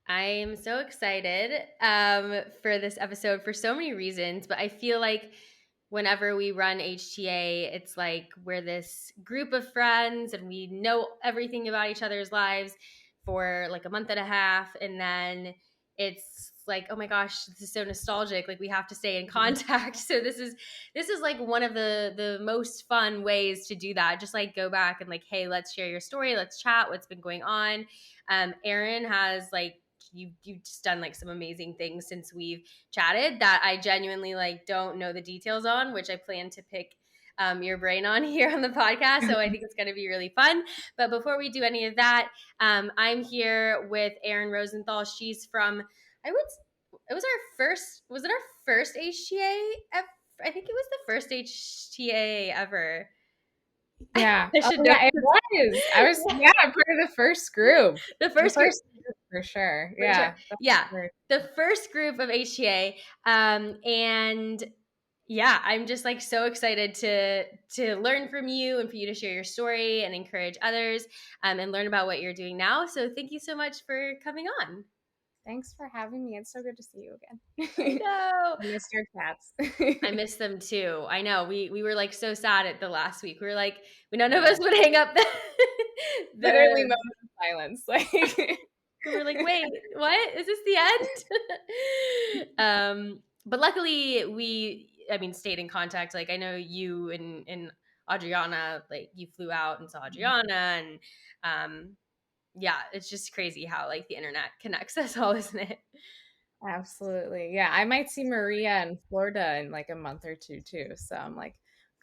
I'm so excited for this episode for so many reasons, but I feel like whenever we run HTA, it's like we're this group of friends and we know everything about each other's lives for like a month and a half. And then it's like, oh my gosh, this is so nostalgic. Like we have to stay in contact. So this is like one of the most fun ways to do that. Just like go back and like, hey, let's share your story. Let's chat. What's been going on? Erin has like you've just done like some amazing things since we've chatted that I genuinely like don't know the details on, which I plan to pick your brain on here on the podcast. So I think it's going to be really fun. But before we do any of that, I'm here with Erin Rosenthal. She's from it was our first was it our first HTA? I think it was the first HTA ever. Yeah. I Oh, should know. yeah, it was. I was, part of the first group. The The first group. first group for sure. For sure. Yeah. That's Yeah. great. The first group of HTA. And yeah, I'm just like so excited to learn from you and for you to share your story and encourage others and learn about what you're doing now. So thank you so much for coming on. Thanks for having me. It's so good to see you I again. know. I missed your chats. I miss them too. I know. We were like so sad at the last week. We were like, none of Yeah. us would hang up Literally the moments of silence. Like, we were like, wait, what? Is this the end? But luckily I mean, stayed in contact. Like I know you and Adriana, like you flew out and saw Adriana and yeah, it's just crazy how like the internet connects us all, isn't it? absolutely. Yeah. I might see Maria in Florida in like a month or two too. So I'm like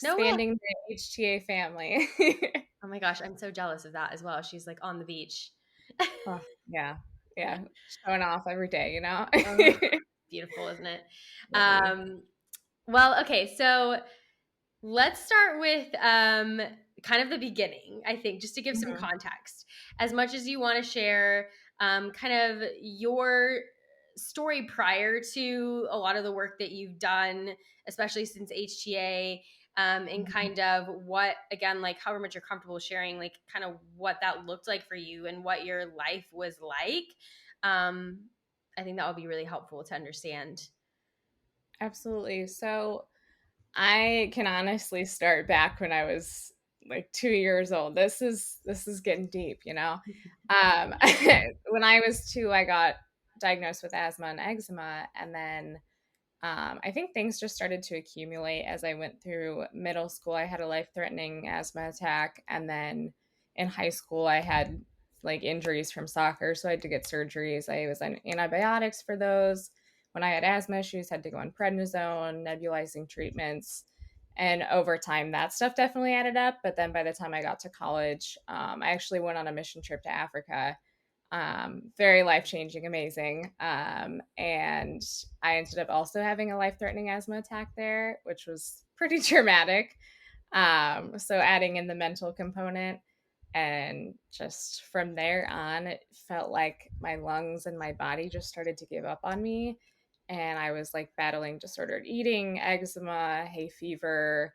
No way. expanding the HTA family. Oh my gosh, I'm so jealous of that as well. She's like on the beach. Oh, yeah. Yeah. Showing off every day, you know? Oh, beautiful, isn't it? Literally. Well, okay, so let's start with kind of the beginning, I think, just to give some Mhm. context. As much as you want to share kind of your story prior to a lot of the work that you've done, especially since HTA, and Mhm. kind of what, again, like however much you're comfortable sharing, like kind of what that looked like for you and what your life was like. Um, I think that would be really helpful to understand. Absolutely. So I can honestly start back when I was like 2 years old. This is getting deep, you know. Um, when I was two, I got diagnosed with asthma and eczema, and then I think things just started to accumulate as I went through middle school. I had a life-threatening asthma attack, and then in high school, I had like injuries from soccer, so I had to get surgeries. I was on antibiotics for those. When I had asthma issues, had to go on prednisone, nebulizing treatments, and over time, that stuff definitely added up. But then by the time I got to college, I actually went on a mission trip to Africa, very life changing, amazing. And I ended up also having a life threatening asthma attack there, which was pretty traumatic. So adding in the mental component. And just from there on, it felt like my lungs and my body just started to give up on me. And I was like battling disordered eating, eczema, hay fever,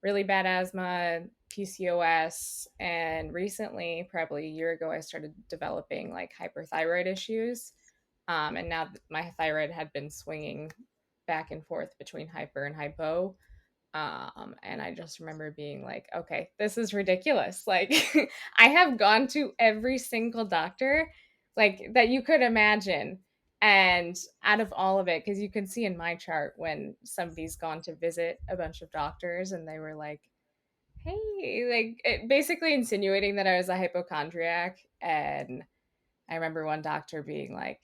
really bad asthma, PCOS, and recently, probably a year ago, I started developing like hyperthyroid issues. And now my thyroid had been swinging back and forth between hyper and hypo. And I just remember being like, okay, this is ridiculous. Like, I have gone to every single doctor, like, that you could imagine. And out of all of it, because you can see in my chart when somebody's gone to visit a bunch of doctors and they were like, hey, like, basically insinuating that I was a hypochondriac. And I remember one doctor being like,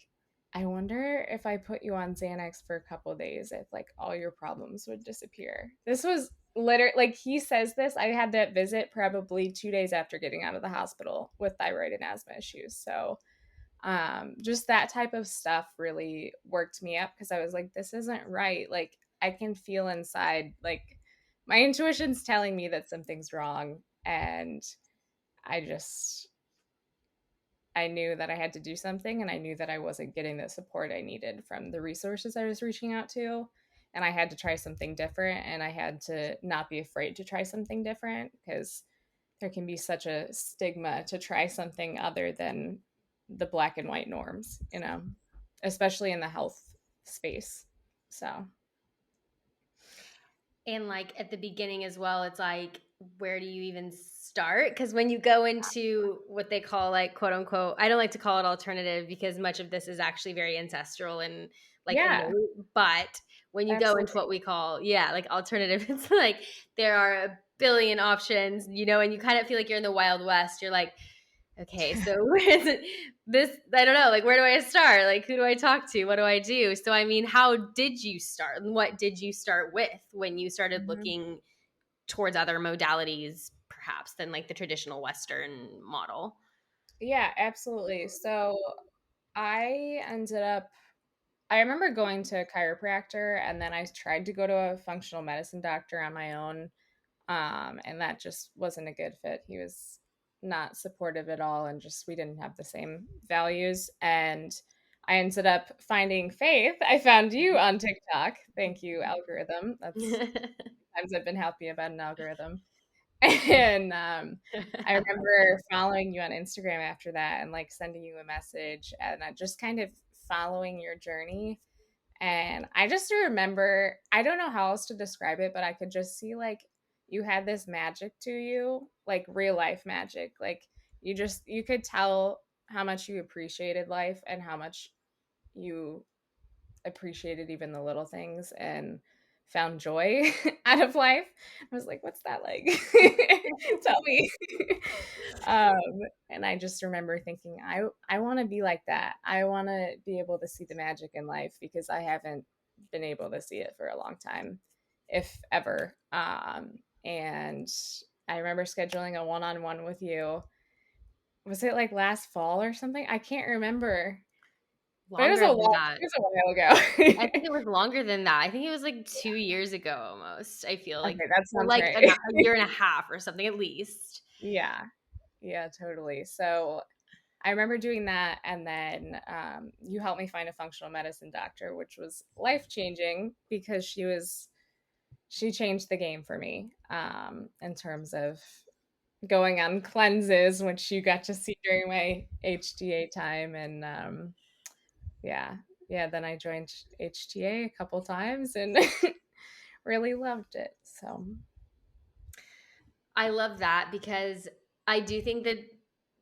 I wonder if I put you on Xanax for a couple of days, if like all your problems would disappear. This was literally like he says this. I had that visit probably 2 days after getting out of the hospital with thyroid and asthma issues. So just that type of stuff really worked me up because I was like, this isn't right. Like I can feel inside, like my intuition's telling me that something's wrong. And I just I knew that I had to do something and I knew that I wasn't getting the support I needed from the resources I was reaching out to. And I had to try something different and I had to not be afraid to try something different because there can be such a stigma to try something other than the black and white norms, you know, especially in the health space. So, And like at the beginning as well, it's like, where do you even start? Because when you go into what they call like quote unquote, I don't like to call it alternative because much of this is actually very ancestral and like yeah, innate. But when you go into absolutely. what we call, yeah, like alternative, it's like there are a billion options, you know, and you kind of feel like you're in the Wild West. You're like, okay, so where is it? This, I don't know, like where do I start? Like who do I talk to? What do I do? So I mean, how did you start? And what did you start with when you started Mhm. looking towards other modalities perhaps than like the traditional Western model? Yeah, absolutely. So I remember going to a chiropractor and then I tried to go to a functional medicine doctor on my own. And that just wasn't a good fit. He was not supportive at all, and just we didn't have the same values. And I ended up finding Faith. I found you on TikTok. Thank you, algorithm. That's times I've been happy about an algorithm. And I remember following you on Instagram after that and like sending you a message and just kind of following your journey. And I just remember, I don't know how else to describe it, but I could just see like you had this magic to you, like real life magic. Like you could tell how much you appreciated life and how much you appreciated even the little things and found joy out of life. I was like, what's that like? Tell me. um, and I just remember thinking, I want to be like that. I want to be able to see the magic in life because I haven't been able to see it for a long time, if ever. And I remember scheduling a one-on-one with you. Was it like last fall or something? I can't remember, but Longer than that. it was a while I ago. think it was longer than that. I think it was like 2 years ago almost. I feel like, Okay, that or sounds like right. a year and a half or something at least. Yeah. Yeah, totally. So I remember doing that, and then you helped me find a functional medicine doctor, which was life changing because she changed the game for me in terms of going on cleanses, which you got to see during my HTA time, and yeah, yeah. Then I joined HTA a couple times and really loved it. So I love that because I do think that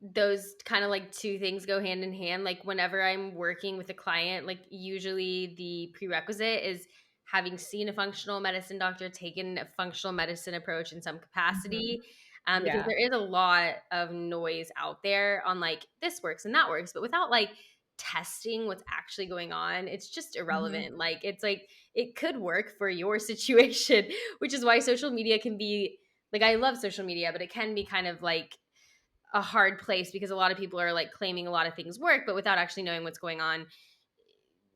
those kind of like two things go hand in hand. Like whenever I'm working with a client, like usually the prerequisite is having seen a functional medicine doctor, taken a functional medicine approach in some mhm. capacity. Because Yeah. there is a lot of noise out there on like this works and that works, but without like testing what's actually going on, it's just Mhm. irrelevant. Like it's like it could work for your situation, which is why social media can be like, I love social media, but it can be kind of like a hard place because a lot of people are like claiming a lot of things work, but without actually knowing what's going on,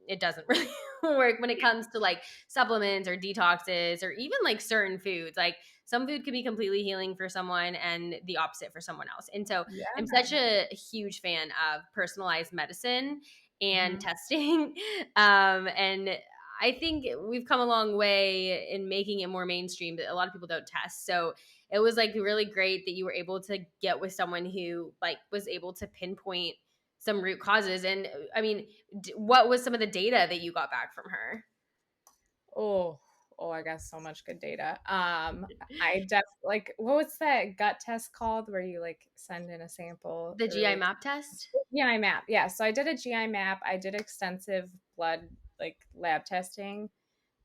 it doesn't really work when it comes to like supplements or detoxes or even like certain foods. Like some food could be completely healing for someone and the opposite for someone else. And so I'm Yeah. such a huge fan of personalized medicine and Mhm. testing. And I think we've come a long way in making it more mainstream, but a lot of people don't test. So it was like really great that you were able to get with someone who like was able to pinpoint some root causes. And I mean, what was some of the data that you got back from her? Oh, oh, I got so much good data. I def like what was that gut test called where you like send in a sample The GI early? map test? GI map. Yeah, so I did a GI map. I did extensive blood like lab testing,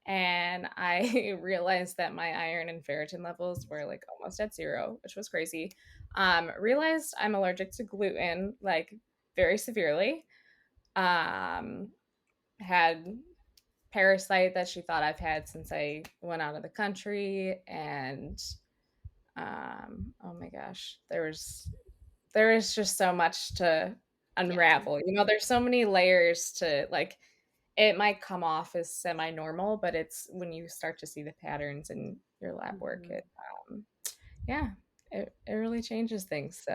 and I realized that my iron and ferritin levels were like almost at zero, which was crazy. Realized I'm allergic to gluten like very severely. Um, had parasite that she thought I've had since I went out of the country. And oh my gosh, there is just so much to Yeah. unravel. You know, there's so many layers to like it might come off as semi-normal, but it's when you start to see the patterns in your lab work, Mhm. um yeah, it really changes things. So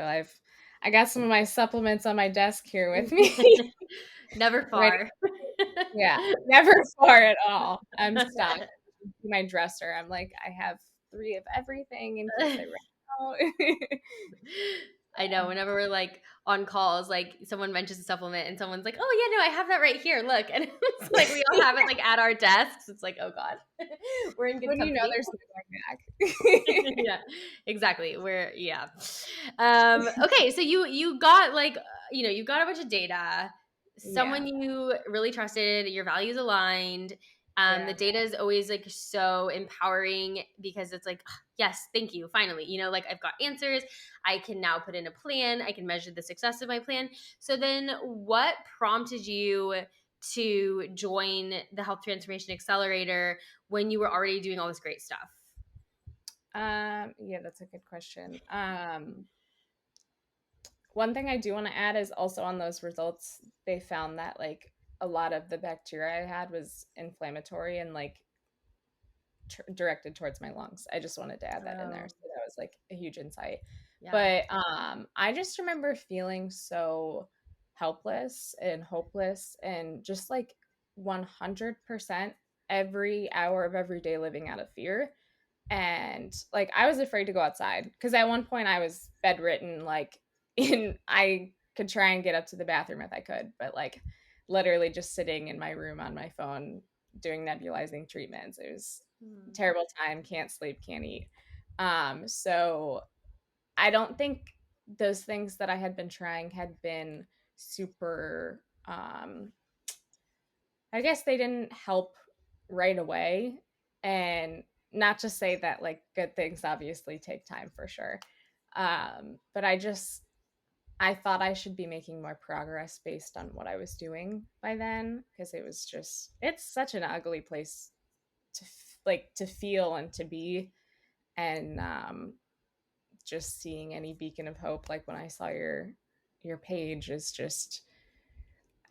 I got some of my supplements on my desk here with me. Never Ready. far. Yeah, never far at all. I'm stocked. My dresser, I'm like, I have 3 of everything in case I run out. I know. Whenever we're like on calls, like someone mentions a supplement and someone's like, "Oh yeah, no, I have that right here. Look," and it's like we all have it like at our desks. It's like, oh god, we're in good When you know company. there's no going back. Yeah, exactly. We're yeah. Okay, so you got like you got a bunch of data. Yeah. Someone you really trusted, your values aligned. The Yeah. data is always like so empowering because it's like, "Ah, yes, thank you, finally. Like I've got answers. I can now put in a plan. I can measure the success of my plan." So then, what prompted you to join the Health Transformation Accelerator when you were already doing all this great stuff? Yeah, that's a good question. One thing I do want to add is also on those results, they found that like a lot of the bacteria I had was inflammatory and like directed towards my lungs. I just wanted to add that in there. Oh, So that was like a huge insight. yeah. But I just remember feeling so helpless and hopeless and just like 100% every hour of every day living out of fear. And like I was afraid to go outside because at one point I was bedridden, like in I could try and get up to the bathroom if I could, but like literally just sitting in my room on my phone doing nebulizing treatments. It was a Hmm. terrible time, can't sleep, can't eat. So I don't think those things that I had been trying had been super I guess they didn't help right away. And not to say that like good things obviously take time for sure. But I thought I should be making more progress based on what I was doing by then because it's such an ugly place like to feel and to be. And just seeing any beacon of hope, like when I saw your page is just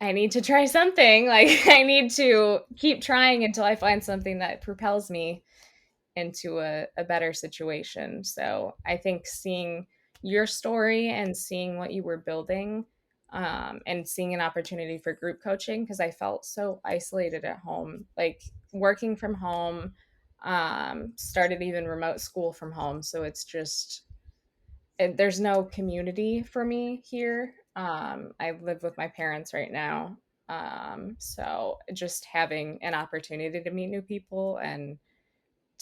I need to try something. Like I need to keep trying until I find something that propels me into a better situation. So I think seeing your story and seeing what you were building, and seeing an opportunity for group coaching because I felt so isolated at home, like working from home, started even remote school from home. So it's just there's no community for me here. I live with my parents right now. So just having an opportunity to meet new people and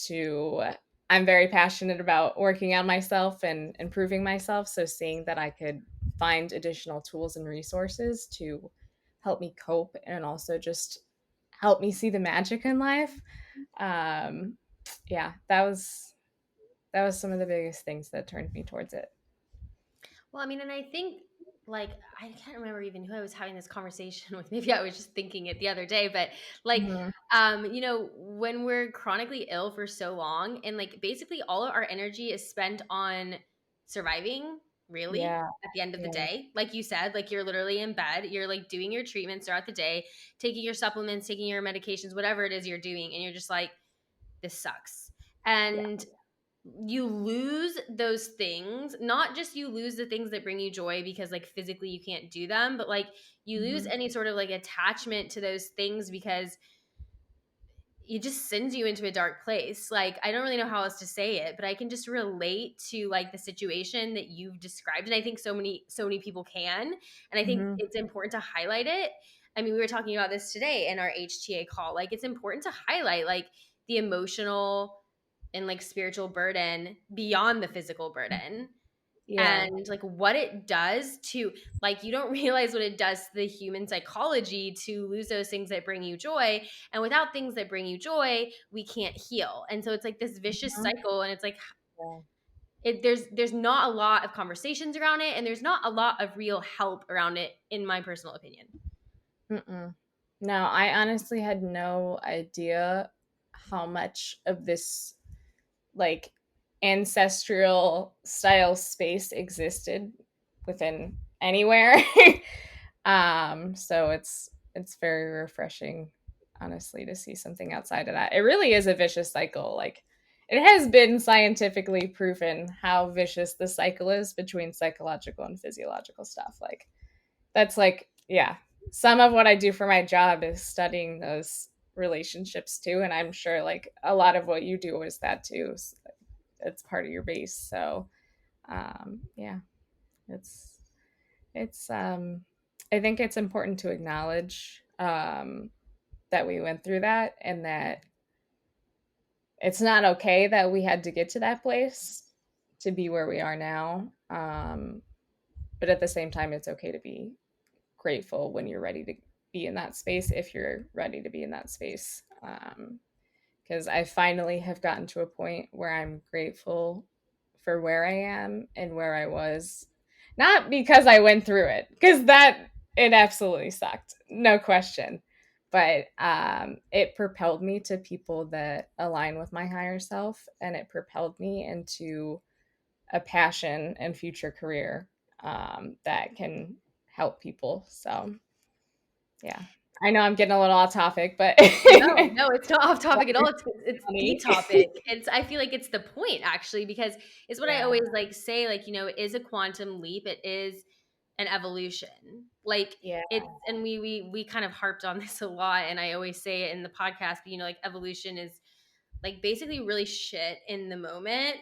to, I'm very passionate about working on myself and improving myself. So seeing that I could find additional tools and resources to help me cope and also just help me see the magic in life. Um, yeah, that was some of the biggest things that turned me towards it. Well, I mean, and I think like I can't remember even who I was having this conversation with. Maybe I was just thinking it the other day, but like Mhm. when we're chronically ill for so long and like basically all of our energy is spent on surviving, really, Yeah, at the end of the yeah. day. Like you said, like you're literally in bed, you're like doing your treatments throughout the day, taking your supplements, taking your medications, whatever it is you're doing, and you're just like, this sucks. Yeah. And you lose those things, not just you lose the things that bring you joy because like physically you can't do them, but like you lose Mhm. any sort of like attachment to those things because it just sends you into a dark place. Like I don't really know how else to say it, but I can just relate to like the situation that you've described, and I think so many people can, and I think Mhm. it's important to highlight it. I mean, we were talking about this today in our HTA call. Like it's important to highlight like the emotional and like spiritual burden beyond the physical burden, Yeah. and like what it does to like you don't realize what it does to the human psychology to lose those things that bring you joy, and without things that bring you joy we can't heal, and so it's like this vicious Mhm. cycle, and it's like Yeah. there's not a lot of conversations around it, and there's not a lot of real help around it in my personal opinion. Mm-mm. No, I honestly had no idea how much of this like ancestral style space existed within anywhere. So it's very refreshing, honestly, to see something outside of that. It really is a vicious cycle. Like it has been scientifically proven how vicious the cycle is between psychological and physiological stuff. Like that's like, yeah, some of what I do for my job is studying those relationships too. And I'm sure like a lot of what you do is that too. So it's part of your base. So, yeah. It's it's I think it's important to acknowledge that we went through that, and that it's not okay that we had to get to that place to be where we are now. But at the same time, it's okay to be grateful when you're ready to be in that space, if you're ready to be in that space. Because I finally have gotten to a point where I'm grateful for where I am and where I was. Not because I went through it, because that it absolutely sucked, no question. But it propelled me to people that align with my higher self, and it propelled me into a passion and future career that can help people. So yeah, I know I'm getting a little off topic, but No, no, it's not off topic at all. It's the funny. topic. It's I feel like it's the point actually because it's what I Yeah, always like say like, it is a quantum leap. It is an evolution. Like yeah. it's and we kind of harped on this a lot and I always say it in the podcast, but like evolution is like basically really shit in the moment,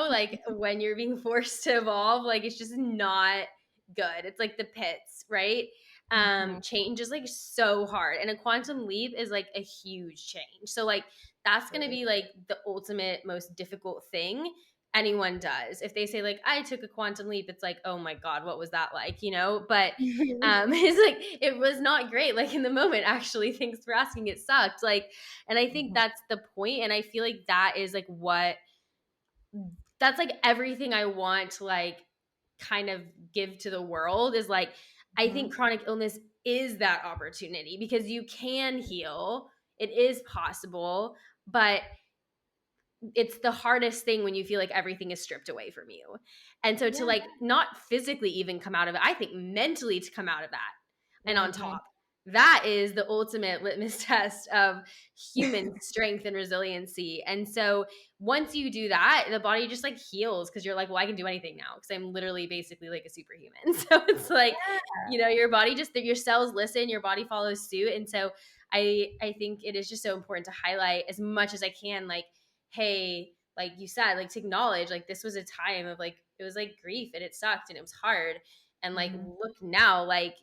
like when you're being forced to evolve, like it's just not good. It's like the pits, right? Mhm, Change is like so hard and a quantum leap is like a huge change. So like that's going to absolutely. be like the ultimate most difficult thing anyone does. If they say like I took a quantum leap, it's like, oh my god, what was that like, but it's like it was not great like in the moment actually. Thanks for asking. It sucked. Like and I think Mhm, that's the point. And I feel like that is like that's like everything I want to like kind of give to the world is like, I think mhm, chronic illness is that opportunity because you can heal. It is possible, but it's the hardest thing when you feel like everything is stripped away from you. And so to yeah. like not physically even come out of it, I think mentally to come out of that and on Mhm, top, that is the ultimate litmus test of human strength and resiliency. And so once you do that, the body just like heals because you're like, well, I can do anything now because I'm literally basically like a superhuman. So it's like, your body just your cells listen, your body follows suit. And so I think it is just so important to highlight as much as I can, like, hey, like you said, like to acknowledge like this was a time of like it was like grief and it sucked and it was hard. And like mhm, look now, like,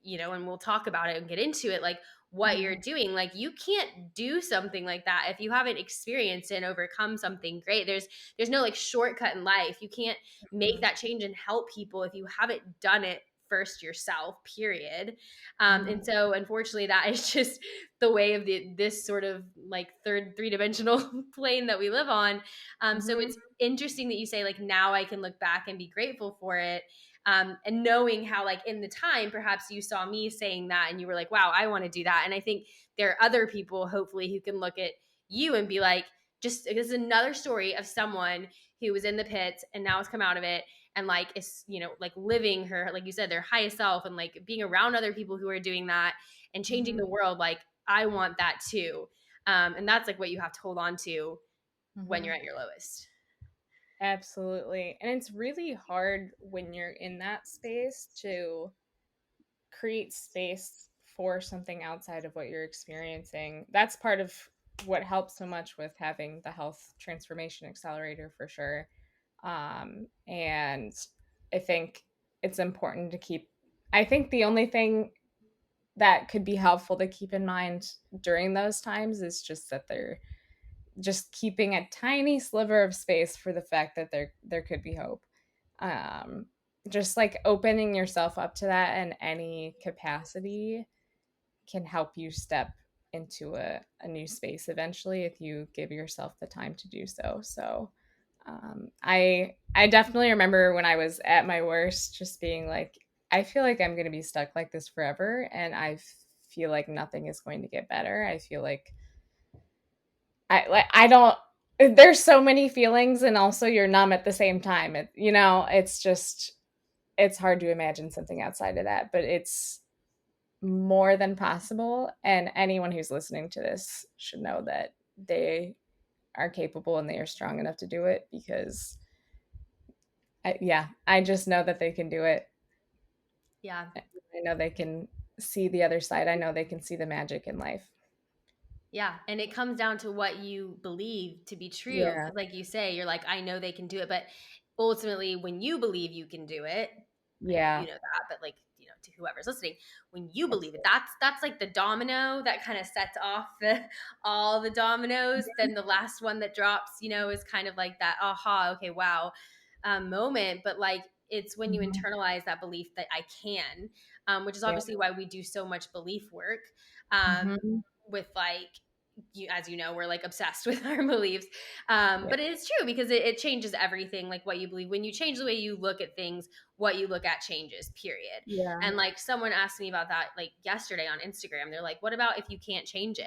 and we'll talk about it and get into it, like what you're mhm, doing. Like you can't do something like that if you haven't experienced it and overcome something great. There's no like shortcut in life. You can't make mhm, that change and help people if you haven't done it first yourself, period. And mhm, so unfortunately that is just the way of this sort of like third three-dimensional plane that we live on. So mhm, it's interesting that you say like now I can look back and be grateful for it. And knowing how like in the time perhaps you saw me saying that and you were like, wow, I want to do that. And I think there are other people hopefully who can look at you and be like, just this is another story of someone who was in the pits and now has come out of it and like is like living her, like you said, their highest self and like being around other people who are doing that and changing mhm, the world. Like I want that too. And that's like what you have to hold on to when you're mhm. at your lowest. Absolutely. And it's really hard when you're in that space to create space for something outside of what you're experiencing. That's part of what helps so much with having the Health Transformation Accelerator for sure. And I think it's important to keep, I think the only thing that could be helpful to keep in mind during those times is just that they're just keeping a tiny sliver of space for the fact that there could be hope. um just like opening yourself up to that in any capacity can help you step into a new space eventually if you give yourself the time to do so. So I definitely remember when I was at my worst just being like, I feel like I'm going to be stuck like this forever, and I feel like nothing is going to get better. I feel like I don't, there's so many feelings, and also you're numb at the same time. It's just, it's hard to imagine something outside of that, but it's more than possible. And anyone who's listening to this should know that they are capable and they are strong enough to do it, because yeah, I just know that they can do it. Yeah. I know they can see the other side. I know they can see the magic in life. Yeah. And it comes down to what you believe to be true. Yeah. Cause like you say, you're like, I know they can do it. But ultimately, when you believe you can do it, I know Yeah. you know that, but like, to whoever's listening, when you believe it, Absolutely. that's like the domino that kind of sets off all the dominoes. Then the last one that drops, is kind of like that aha, okay, wow, moment. But like, it's when you Mhm. internalize that belief that I can, which is Yeah. obviously why we do so much belief work, um, Mhm. with like, as you know, we're like obsessed with our beliefs. Yeah. But it's true because it changes everything, like what you believe. When you change the way you look at things, what you look at changes, period. Yeah. And like someone asked me about that like yesterday on Instagram. They're like, what about if you can't change it?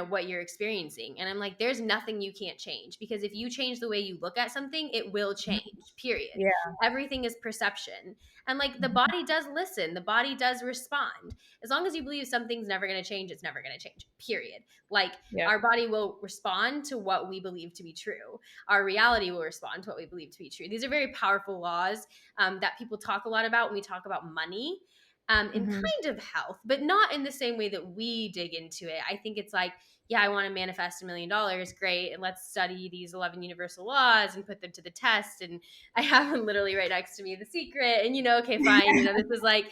What you're experiencing. And I'm like, there's nothing you can't change, because if you change the way you look at something, it will Mhm. change, period. Yeah. Everything is perception. And like, the Mhm. body does listen, the body does respond. As long as you believe something's never going to change, it's never going to change, period. Like, Yep. our body will respond to what we believe to be true. Our reality will respond to what we believe to be true. These are very powerful laws, that people talk a lot about when we talk about money, in Mhm. kind of health, but not in the same way that we dig into it. I think it's like, yeah, I want to manifest $1 million. Great. And let's study these 11 universal laws and put them to the test. And I have them literally right next to me, The Secret. And, okay, fine. This is like,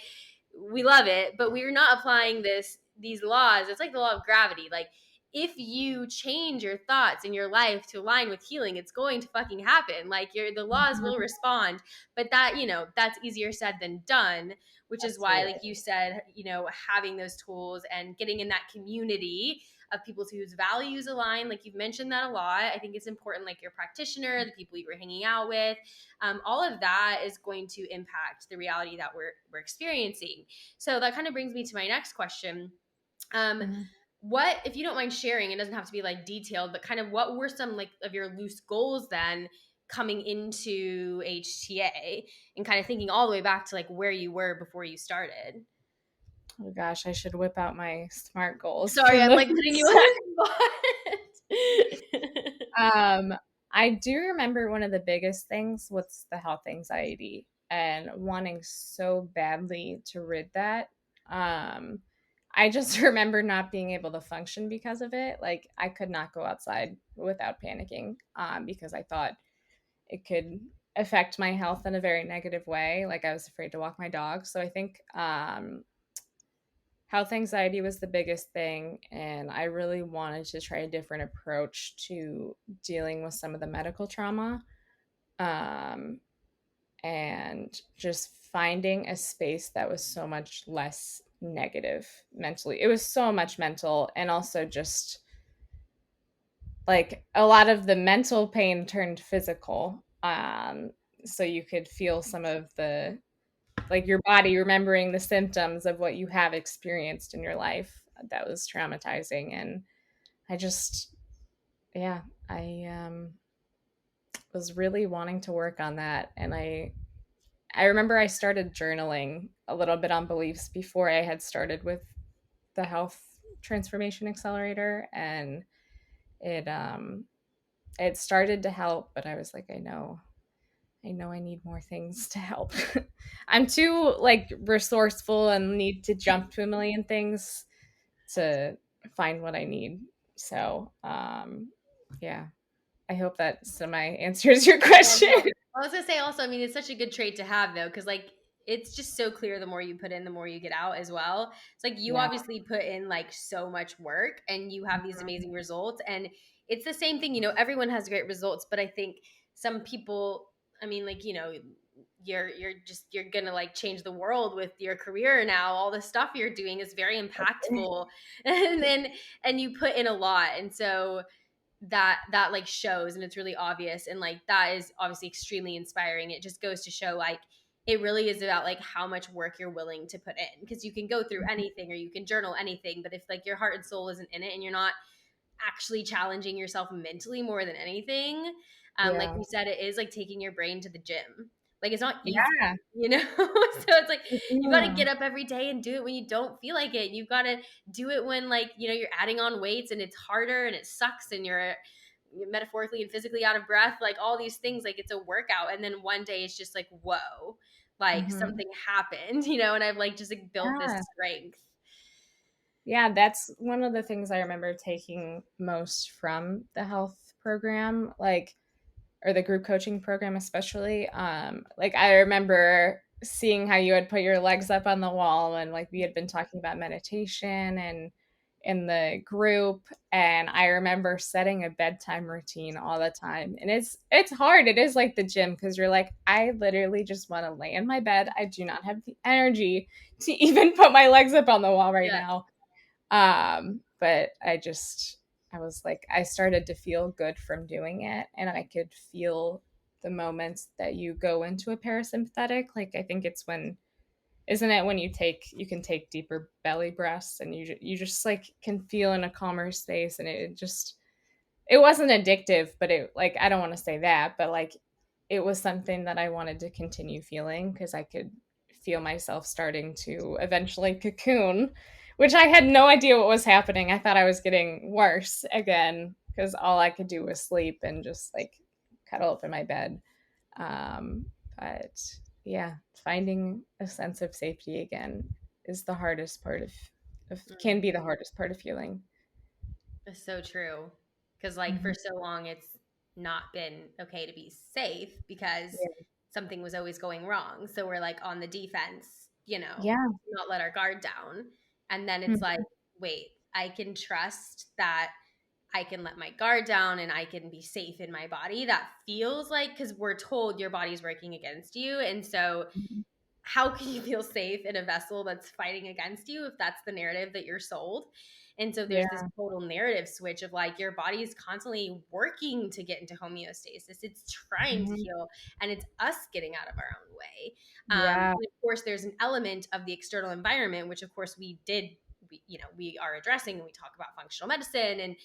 we love it, but we're not applying these laws. It's like the law of gravity. Like, if you change your thoughts in your life to align with healing, it's going to fucking happen. Like, the laws will Mhm. respond, but that's easier said than done, which is why, Absolutely. like you said, having those tools and getting in that community of people whose values align, like you've mentioned that a lot. I think it's important, like your practitioner, the people you were hanging out with, all of that is going to impact the reality that we're experiencing. So that kind of brings me to my next question. um, Mhm. what, if you don't mind sharing, it doesn't have to be like detailed, but kind of what were some like of your loose goals then coming into HTA, and kind of thinking all the way back to like where you were before you started? Oh gosh, I should whip out my SMART goals Sorry, from I'm the like putting you on the spot. um I do remember one of the biggest things was the health anxiety and wanting so badly to rid that. Um I just remember not being able to function because of it. Like I could not go outside without panicking because I thought it could affect my health in a very negative way. Like I was afraid to walk my dog. So I think health anxiety was the biggest thing, and I really wanted to try a different approach to dealing with some of the medical trauma, um, and just finding a space that was so much less negative mentally. It was so much mental, and also just like a lot of the mental pain turned physical, so you could feel some of the, like, your body remembering the symptoms of what you have experienced in your life that was traumatizing. And I just, yeah, I was really wanting to work on that. And I remember I started journaling a little bit on beliefs before I had started with the Health Transformation Accelerator, and it it started to help, but I was like, I know I need more things to help. I'm too like resourceful and need to jump to a million things to find what I need. So, yeah, I hope that semi answers your Well, question. no. I was gonna say also, I mean, it's such a good trait to have though, because like it's just so clear, the more you put in, the more you get out as well. It's like you Yeah. obviously put in like so much work and you have these amazing results. And it's the same thing, everyone has great results, but I think some people, I mean, like, you're gonna like change the world with your career now. All the stuff you're doing is very impactful. And you put in a lot. And so that like shows, and it's really obvious, and like that is obviously extremely inspiring. It just goes to show like it really is about like how much work you're willing to put in, because you can go through anything or you can journal anything, but if like your heart and soul isn't in it and you're not actually challenging yourself mentally more than anything, like Yeah. we said, it is like taking your brain to the gym. Like, it's not easy, Yeah. so it's like you got to Mhm. get up every day and do it when you don't feel like it. You've got to do it when like you're adding on weights and it's harder and it sucks and you're metaphorically and physically out of breath, like all these things. Like, it's a workout, and then one day it's just like, whoa, like Mhm. something happened, and I've like just like built this Yeah. strength. Yeah, that's one of the things I remember taking most from the health program, like, or the group coaching program especially. Like I remember seeing how you had put your legs up on the wall, and like we had been talking about meditation and in the group, and I remember setting a bedtime routine all the time. And it's hard. It is like the gym because you're like, I literally just want to lay in my bed. I do not have the energy to even put my legs up on the wall right Yeah. now. But I was like, I started to feel good from doing it, and I could feel the moments that you go into a parasympathetic. Like, I think it's when, isn't it when you can take deeper belly breaths, and you just like can feel in a calmer space, and it wasn't addictive, but it, like, I don't want to say that, but like it was something that I wanted to continue feeling because I could feel myself starting to eventually cocoon, which I had no idea what was happening. I thought I was getting worse again because all I could do was sleep and just like cuddle up in my bed. Um, but yeah, finding a sense of safety again is the hardest part of can be the hardest part of healing. It's so true. Because, like, for Mhm. so long, it's not been okay to be safe because Yeah. something was always going wrong. So we're like on the defense, Yeah. not let our guard down. And then it's like, Mhm. wait, I can trust that I can let my guard down and I can be safe in my body. That feels like, because we're told your body's working against you. And so Mhm. how can you feel safe in a vessel that's fighting against you if that's the narrative that you're sold? And so there's this Yeah. total narrative switch of like your body is constantly working to get into homeostasis. It's trying to Mhm. heal, and it's us getting out of our own way. Yeah. And of course, there's an element of the external environment, which of course we are addressing, and we talk about functional medicine and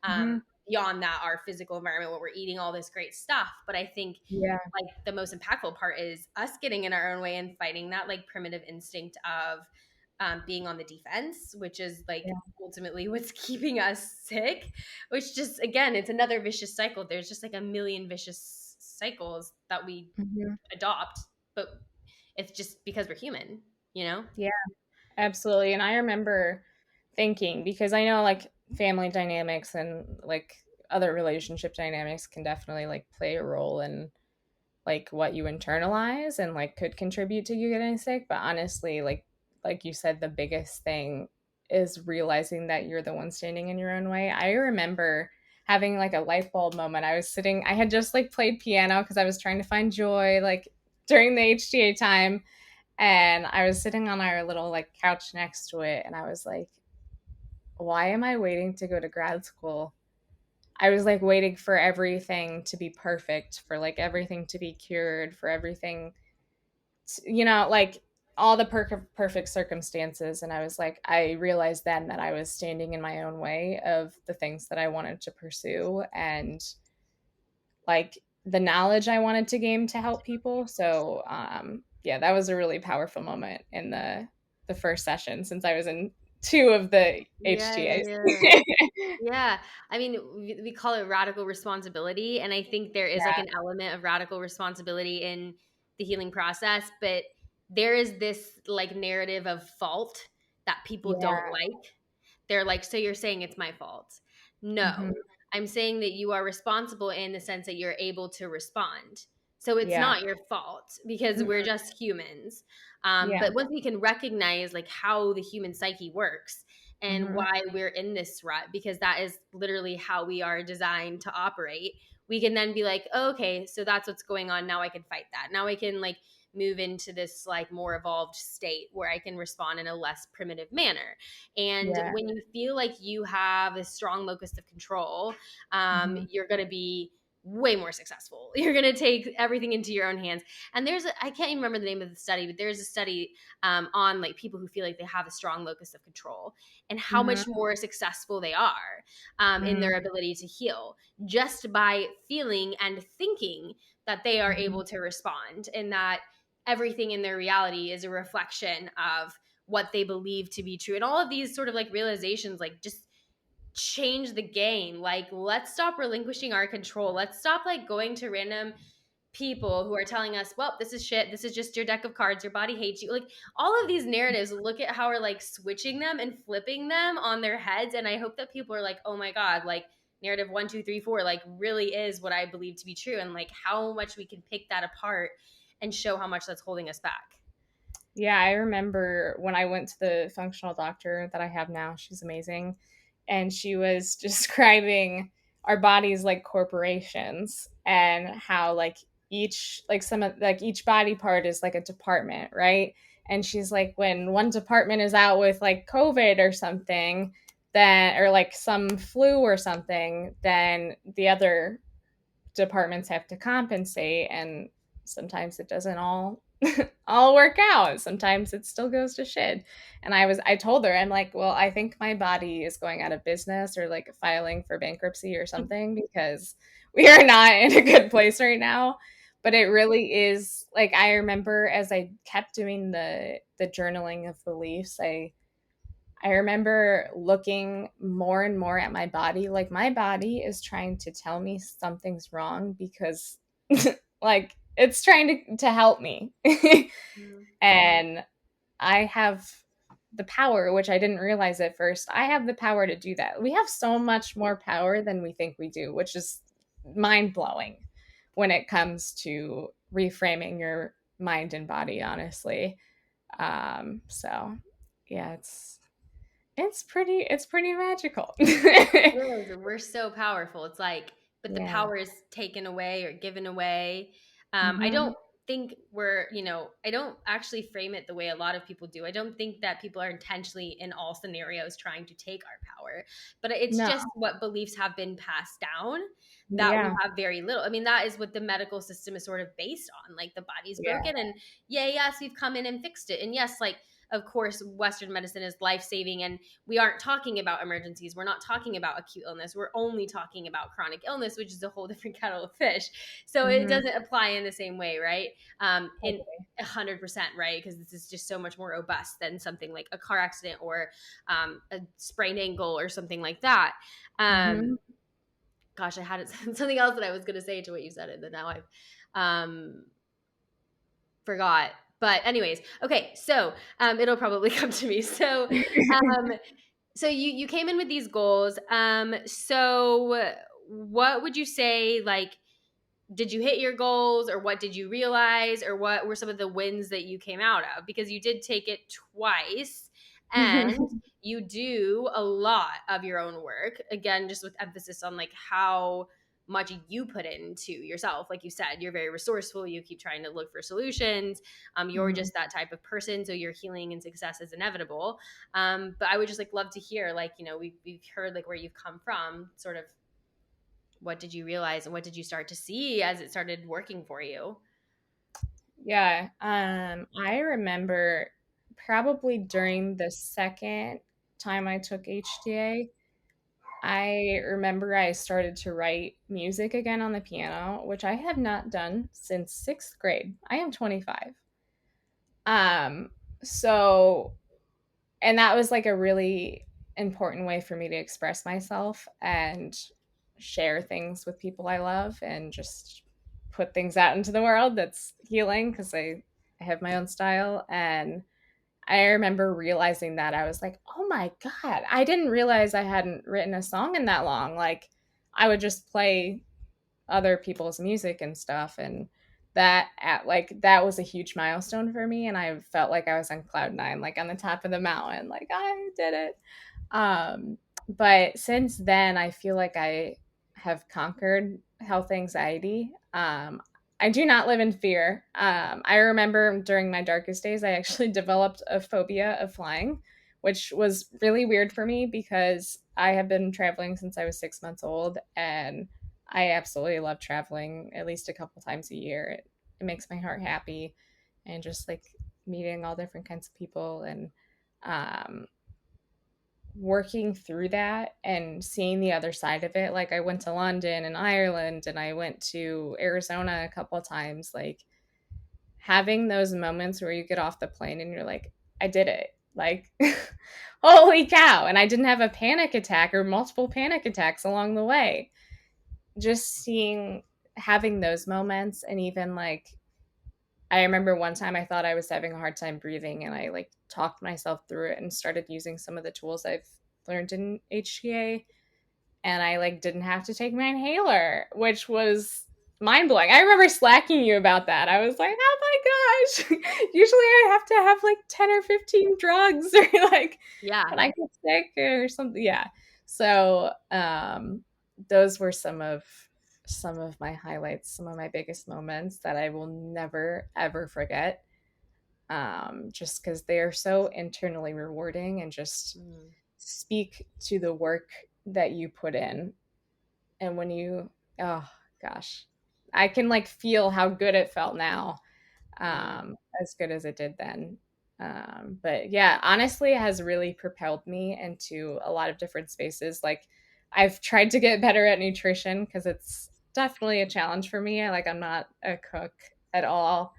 Mhm. beyond that, our physical environment, what we're eating, all this great stuff. But I think Yeah. like the most impactful part is us getting in our own way and fighting that like primitive instinct of being on the defense, which is like Yeah. ultimately what's keeping us sick, which just, again, it's another vicious cycle. There's just like a million vicious cycles that we Mhm. adopt, but it's just because we're human, you know? Yeah, absolutely. And I remember thinking, because I know like family dynamics and like other relationship dynamics can definitely like play a role in like what you internalize and like could contribute to you getting sick. But honestly, like you said, the biggest thing is realizing that you're the one standing in your own way. I remember having like a light bulb moment. I had just like played piano because I was trying to find joy like during the HTA time, and I was sitting on our little like couch next to it, and I was like, why am I waiting to go to grad school? I was like waiting for everything to be perfect, for like everything to be cured, for everything, like all the perfect circumstances. And I was like, I realized then that I was standing in my own way of the things that I wanted to pursue and like the knowledge I wanted to gain to help people. So, yeah, that was a really powerful moment in the first session since I was in two of the Yeah, yeah, HTAs. yeah. Yeah. I mean, we call it radical responsibility. And I think there is like Yeah, an element of radical responsibility in the healing process, but there is this like narrative of fault that people don't yeah, like. They're like, so you're saying it's my fault? No, hmm, I'm saying that you are responsible in the sense that you're able to respond. So it's yeah, not your fault because we're mhm, just humans. yeah, But once we can recognize like how the human psyche works and hmm, why we're in this rut, because that is literally how we are designed to operate, we can then be like, oh, okay, so that's what's going on. Now I can fight that. Now I can like move into this like more evolved state where I can respond in a less primitive manner. And yeah, when you feel like you have a strong locus of control, hmm, you're going to be way more successful. You're going to take everything into your own hands. And I can't even remember the name of the study, but there's a study on like people who feel like they have a strong locus of control and how hmm, much more successful they are in hmm, their ability to heal just by feeling and thinking that they are hmm, able to respond, and that everything in their reality is a reflection of what they believe to be true. And all of these sort of like realizations like just change the game. Like, let's stop relinquishing our control. Let's stop like going to random people who are telling us, well, this is shit, this is just your deck of cards, your body hates you. Like, all of these narratives, look at how we're like switching them and flipping them on their heads. And I hope that people are like, oh my God, like narrative 1, 2, 3, 4 like really is what I believe to be true, and like how much we can pick that apart and show how much that's holding us back. Yeah, I remember when I went to the functional doctor that I have now. She's amazing. And she was describing our bodies like corporations and how like each like some of like each body part is like a department, right? And she's like when one department is out with like COVID or something, then or like some flu or something, then the other departments have to compensate, and sometimes it doesn't all work out. Sometimes it still goes to shit. And I told her, I'm like, well, I think my body is going out of business or like filing for bankruptcy or something because we are not in a good place right now. But it really is like I remember as I kept doing the journaling of beliefs, I remember looking more and more at my body. Like, my body is trying to tell me something's wrong because, like, it's trying to help me. Mhm. And I have the power, which I didn't realize at first. I have the power to do that. We have so much more power than we think we do, which is mind blowing when it comes to reframing your mind and body, honestly. So, yeah, it's pretty magical. It is. We're so powerful. It's like, but the Yeah. power is taken away or given away. I don't Mhm. think I don't actually frame it the way a lot of people do. I don't think that people are intentionally in all scenarios trying to take our power, but it's No. just what beliefs have been passed down that we Yeah. have very little. I mean, that is what the medical system is sort of based on. Like, the body's Yeah. broken, and yeah, yes, we've come in and fixed it. And yes, like, of course, Western medicine is life saving, and we aren't talking about emergencies. We're not talking about acute illness. We're only talking about chronic illness, which is a whole different kettle of fish. So it Mhm. doesn't apply in the same way, right? In Totally. 100%, right? Because this is just so much more robust than something like a car accident or a sprained ankle or something like that. Um, Mhm. gosh, I had it, something else that I was going to say to what you said, and then now I've forgot. But anyways, okay, so it'll probably come to me. Um, so you came in with these goals. So what would you say, like, did you hit your goals, or what did you realize, or what were some of the wins that you came out of? Because you did take it twice, and you do a lot of your own work, again, just with emphasis on like how much you put into yourself. Like you said, you're very resourceful, you keep trying to look for solutions. You're Mhm. just that type of person, so your healing and success is inevitable. But I would just like love to hear, like, we've heard like where you've come from, sort of what did you realize and what did you start to see as it started working for you? Yeah. I remember probably during the second time I took HTA, I remember I started to write music again on the piano, which I have not done since 6th grade. I am 25. Um, so and that was like a really important way for me to express myself and share things with people I love and just put things out into the world that's healing because I have my own style. And I remember realizing that I was like, oh my God, I didn't realize I hadn't written a song in that long. Like, I would just play other people's music and stuff, and that was a huge milestone for me, and I felt like I was on cloud nine, like on the top of the mountain, like I did it. But since then I feel like I have conquered health anxiety. I do not live in fear. I remember during my darkest days I actually developed a phobia of flying, which was really weird for me because I have been traveling since I was 6 months old, and I absolutely love traveling at least a couple times a year. It makes my heart happy, and just like meeting all different kinds of people and um, working through that and seeing the other side of it. Like, I went to London and Ireland, and I went to Arizona a couple of times. Like, having those moments where you get off the plane and you're like, I did it. Like, holy cow. And I didn't have a panic attack or multiple panic attacks along the way. Just having those moments. And even like, I remember one time I thought I was having a hard time breathing, and I like talked myself through it and started using some of the tools I've learned in HTA, and I like didn't have to take my inhaler, which was mind blowing. I remember slacking you about that. I was like, oh my gosh. Usually I have to have like 10 or 15 drugs or like Yeah. when I get sick or something. Yeah. So those were some of my highlights, some of my biggest moments that I will never ever forget. Just because they are so internally rewarding and just Mm, speak to the work that you put in. And when you, oh gosh, I can like feel how good it felt now, mm. as good as it did then. But yeah, honestly, it has really propelled me into a lot of different spaces. Like, I've tried to get better at nutrition because it's definitely a challenge for me. Like, I'm not a cook at all.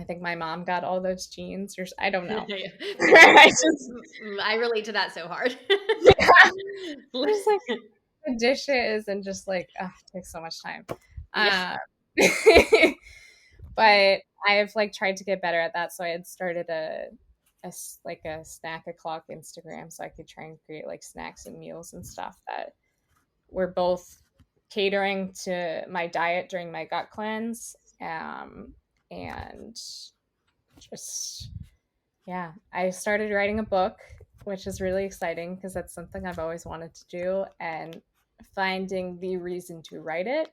I think my mom got all those genes, or I don't know. I just, I relate to that so hard. yeah, just like the dishes and just like, oh, it takes so much time. Yeah. Uh, but I've like tried to get better at that. So I had started like a snack o'clock Instagram so I could try and create like snacks and meals and stuff that were both catering to my diet during my gut cleanse. And just, yeah, I started writing a book, which is really exciting because that's something I've always wanted to do. And finding the reason to write it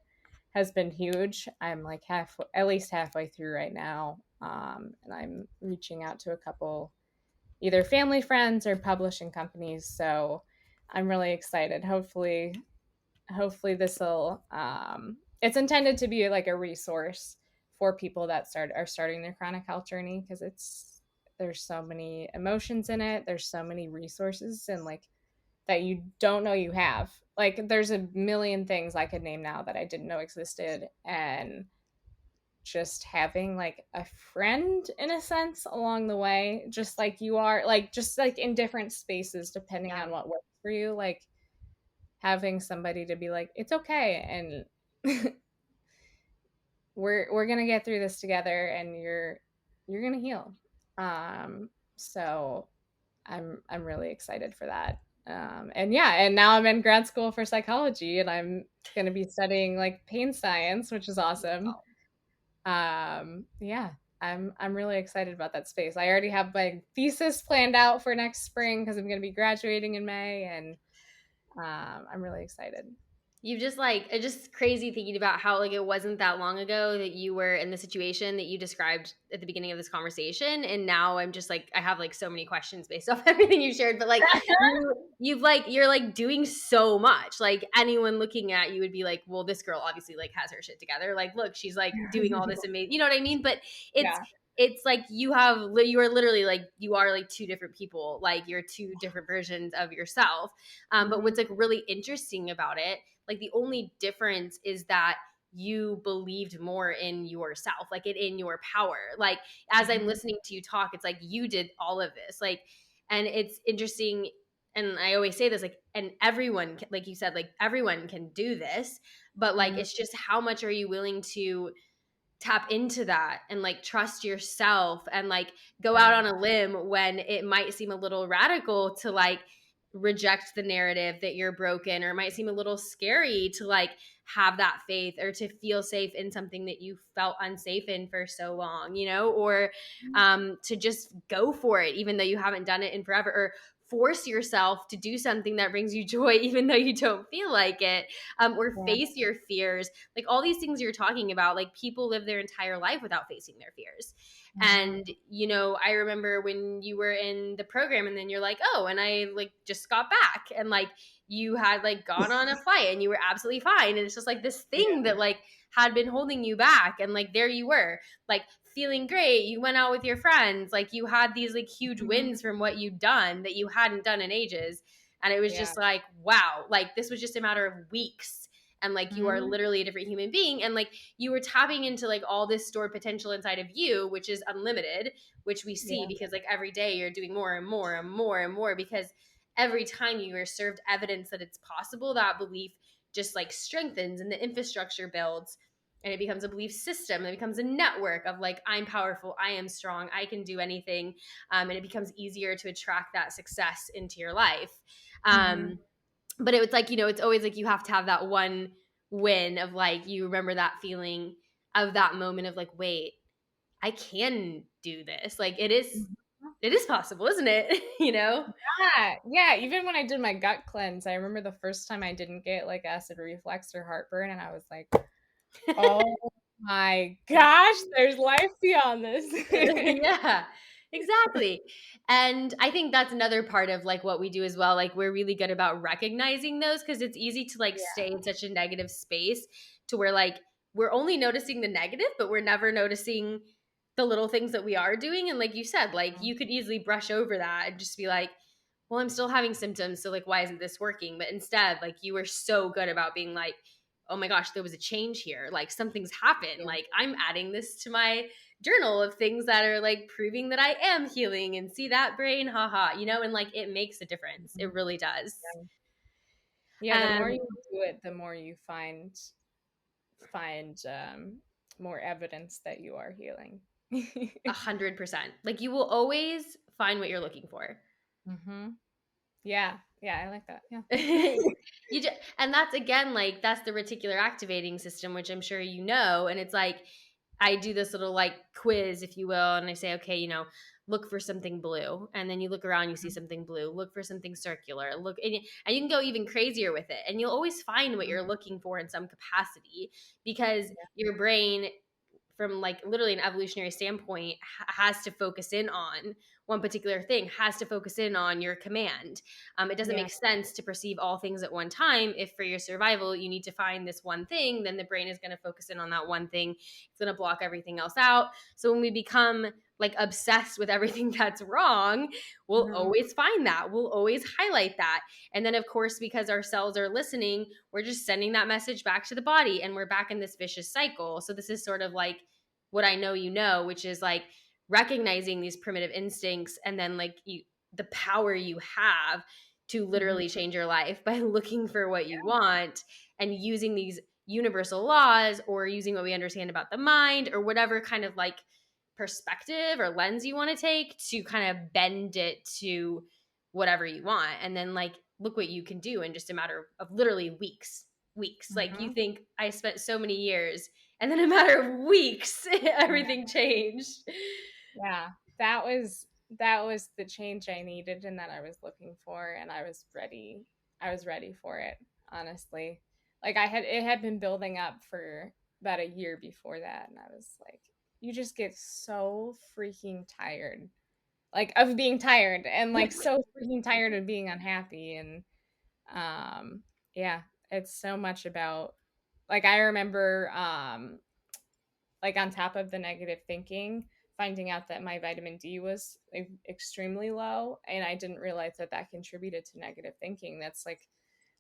has been huge. I'm like at least halfway through right now. And I'm reaching out to a couple, either family friends or publishing companies. So I'm really excited. Hopefully this will, it's intended to be like a resource for people that are starting their chronic health journey because there's so many emotions in it. There's so many resources and like that you don't know you have. Like there's a million things I could name now that I didn't know existed. And just having like a friend in a sense along the way, just like you are, like just like in different spaces depending Yeah. on what works for you, like having somebody to be like, it's okay, and we're gonna get through this together, and you're gonna heal. So I'm really excited for that. And yeah, and now I'm in grad school for psychology, and I'm gonna be studying like pain science, which is awesome. Yeah, I'm really excited about that space. I already have my thesis planned out for next spring because I'm gonna be graduating in May, and I'm really excited. You've just like it's just crazy thinking about how like it wasn't that long ago that you were in the situation that you described at the beginning of this conversation, and now I'm just like I have like so many questions based off everything you shared. But like you've like you're like doing so much. Like anyone looking at you would be like, well, this girl obviously like has her shit together. Like, look, she's like doing all this amazing. You know what I mean? But it's Yeah. it's like you are literally like you are like two different people. Like you're two different versions of yourself. But Mhm. what's like really interesting about it, like the only difference is that you believed more in yourself, like in your power. Like as I'm Mhm. listening to you talk, it's like you did all of this. Like, and it's interesting. And I always say this, like, and everyone, like you said, like everyone can do this, but like Mhm. it's just how much are you willing to tap into that and like trust yourself and like go out Yeah. on a limb when it might seem a little radical to like reject the narrative that you're broken, or it might seem a little scary to like have that faith or to feel safe in something that you felt unsafe in for so long, you know, or to just go for it even though you haven't done it in forever, or force yourself to do something that brings you joy even though you don't feel like it, or Yeah. face your fears. Like all these things you're talking about, like people live their entire life without facing their fears. Mhm. And you know, I remember when you were in the program and then you're like, oh, and I like just got back, and like you had like gone on a flight and you were absolutely fine, and it's just like this thing Yeah. that like had been holding you back, and like there you were, like feeling great, you went out with your friends, like you had these like huge Mhm. wins from what you'd done that you hadn't done in ages. And it was Yeah. just like, wow, like this was just a matter of weeks, and like you are Mhm. literally a different human being, and like you were tapping into like all this stored potential inside of you, which is unlimited, which we see Yeah. because like every day you're doing more and more and more and more, because every time you are served evidence that it's possible, that belief just like strengthens and the infrastructure builds, and it becomes a belief system, and it becomes a network of like, I'm powerful, I am strong, I can do anything. And it becomes easier to attract that success into your life. Mhm. But it was like, you know, it's always like you have to have that one win of like, you remember that feeling of that moment of like, wait, I can do this. Like Mhm. it is possible, isn't it? You know? Yeah, yeah, even when I did my gut cleanse, I remember the first time I didn't get, like, acid reflux or heartburn, and I was like, "Oh my gosh, there's life beyond this." Yeah, exactly. And I think that's another part of like what we do as well. Like we're really good about recognizing those because it's easy to like Yeah. stay in such a negative space to where like we're only noticing the negative, but we're never noticing the little things that we are doing. And like you said, like you could easily brush over that and just be like, well, I'm still having symptoms. So like, why isn't this working? But instead, like you were so good about being like, oh my gosh, there was a change here. Like something's happened. Yeah. Like I'm adding this to my journal of things that are like proving that I am healing and see that brain, haha, you know, and like it makes a difference. It Mhm. really does. Yeah. Yeah, the more Um, you do it, the more you find more evidence that you are healing. 100%. Like you will always find what you're looking for. Mhm. Yeah, yeah, I like that, yeah. And that's again like that's the reticular activating system, which I'm sure you know. And it's like I do this little like quiz, if you will, and I say, okay, you know, look for something blue, and then you look around, you see something blue. Look for something circular. Look, and you can go even crazier with it, and you'll always find what Mhm. you're looking for in some capacity because Yeah. your brain from like literally an evolutionary standpoint has to focus in on one particular thing, has to focus in on your command. It doesn't Yeah. make sense to perceive all things at one time. If for your survival you need to find this one thing, then the brain is going to focus in on that one thing. It's going to block everything else out. So when we become like obsessed with everything that's wrong, we'll Mhm. always find that, we'll always highlight that. And then of course, because our cells are listening, we're just sending that message back to the body, and we're back in this vicious cycle. So this is sort of like what I know, you know, which is like recognizing these primitive instincts, and then like the power you have to Mhm. literally change your life by looking for what you want and using these universal laws, or using what we understand about the mind, or whatever kind of like perspective or lens you want to take to kind of bend it to whatever you want. And then like look what you can do in just a matter of literally weeks. Like you Mhm. think I spent so many years, and then in a matter of weeks Yeah. everything changed. Yeah. That was the change I needed and that I was looking for, and I was ready for it, honestly. Like it had been building up for about a year before that, and I was like, you just get so freaking tired. Like of being tired and like so freaking tired of being unhappy, and um yeah, it's so much about, like, I remember like on top of the negative thinking, finding out that my vitamin D was extremely low, and I didn't realize that that contributed to negative thinking. That's like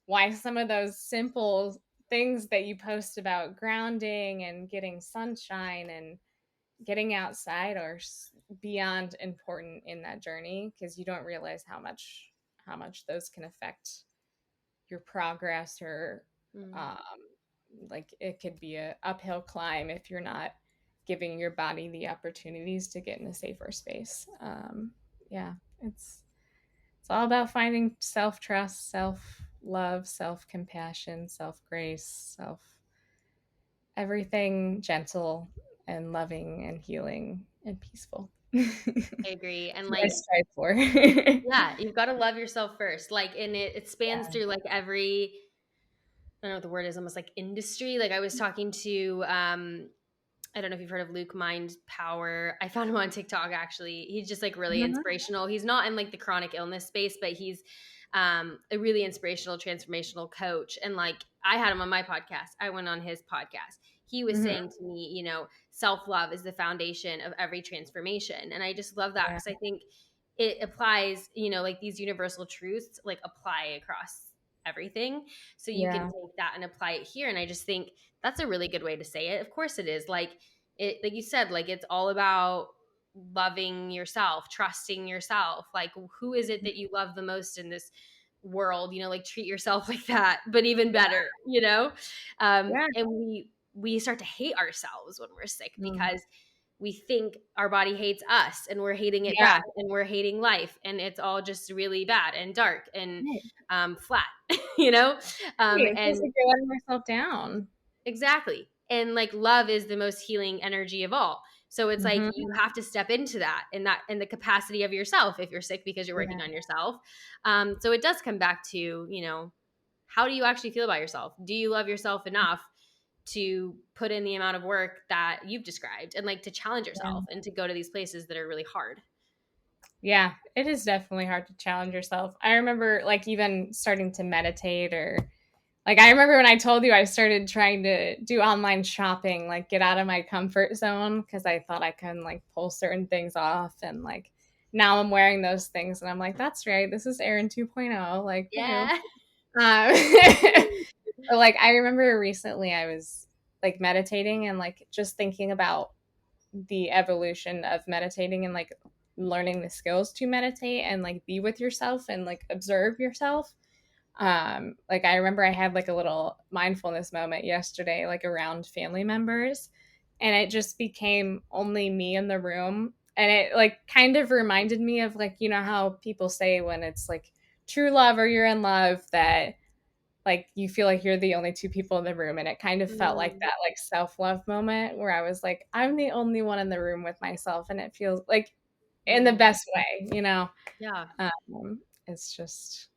why some of those simple things that you post about grounding and getting sunshine and getting outside are beyond important in that journey, because you don't realize how much those can affect your progress, or Mm. um, like it could be a uphill climb if you're not giving your body the opportunities to get in a safer space. Yeah, it's all about finding self trust, self love, self compassion, self grace, self everything gentle and loving and healing and peaceful. I agree. And What I like, strive for. yeah, you've got to love yourself first. Like, and it spans Yeah. through like every, I don't know what the word is, almost like industry. Like I was talking to I don't know if you've heard of Luke Mind Power. I found him on TikTok actually. He's just like really Mhm. inspirational. He's not in like the chronic illness space, but he's a really inspirational, transformational coach. And like I had him on my podcast. I went on his podcast. He was Mhm. saying to me, you know, self love is the foundation of every transformation. And I just love that Yeah. because I think it applies, you know, like these universal truths like apply across everything. So you can Yeah. take that and apply it here. And I just think that's a really good way to say it. Of course it is. Like it, like you said, like it's all about loving yourself, trusting yourself. Like who is it that you love the most in this world? You know, like treat yourself like that, but even Yeah. better, you know? Yeah. And we start to hate ourselves when we're sick Mm. because we think our body hates us and we're hating it Yeah. back and we're hating life, and it's all just really bad and dark and Right. flat, you know. It feels And like you're letting yourself down. exactly. And like love is the most healing energy of all. So it's like Mhm. you have to step into that, and that in the capacity of yourself if you're sick because you're working Yeah. on yourself. So it does come back to, how do you actually feel about yourself? Do you love yourself enough to put in the amount of work that you've described, and like to challenge Yeah. yourself and to go to these places that are really hard? Yeah, it is definitely hard to challenge yourself. I remember like even starting to meditate, or like I remember when I told you I started trying to do online shopping, like get out of my comfort zone because I thought I couldn't like pull certain things off, and like now I'm wearing those things and I'm like, that's right, this is Erin 2.0, like woohoo. Yeah. Um, or like I remember recently I was like meditating and like just thinking about the evolution of meditating and like learning the skills to meditate and like be with yourself and like observe yourself. Like I remember I had like a little mindfulness moment yesterday, like around family members, and it just became only me in the room. And it like kind of reminded me of like, you know, how people say when it's like true love or you're in love that like you feel like you're the only two people in the room, and it kind of felt like Mm, that like self-love moment where I was like I'm the only one in the room with myself, and it feels like in the mm, best way, you know. yeah. It's just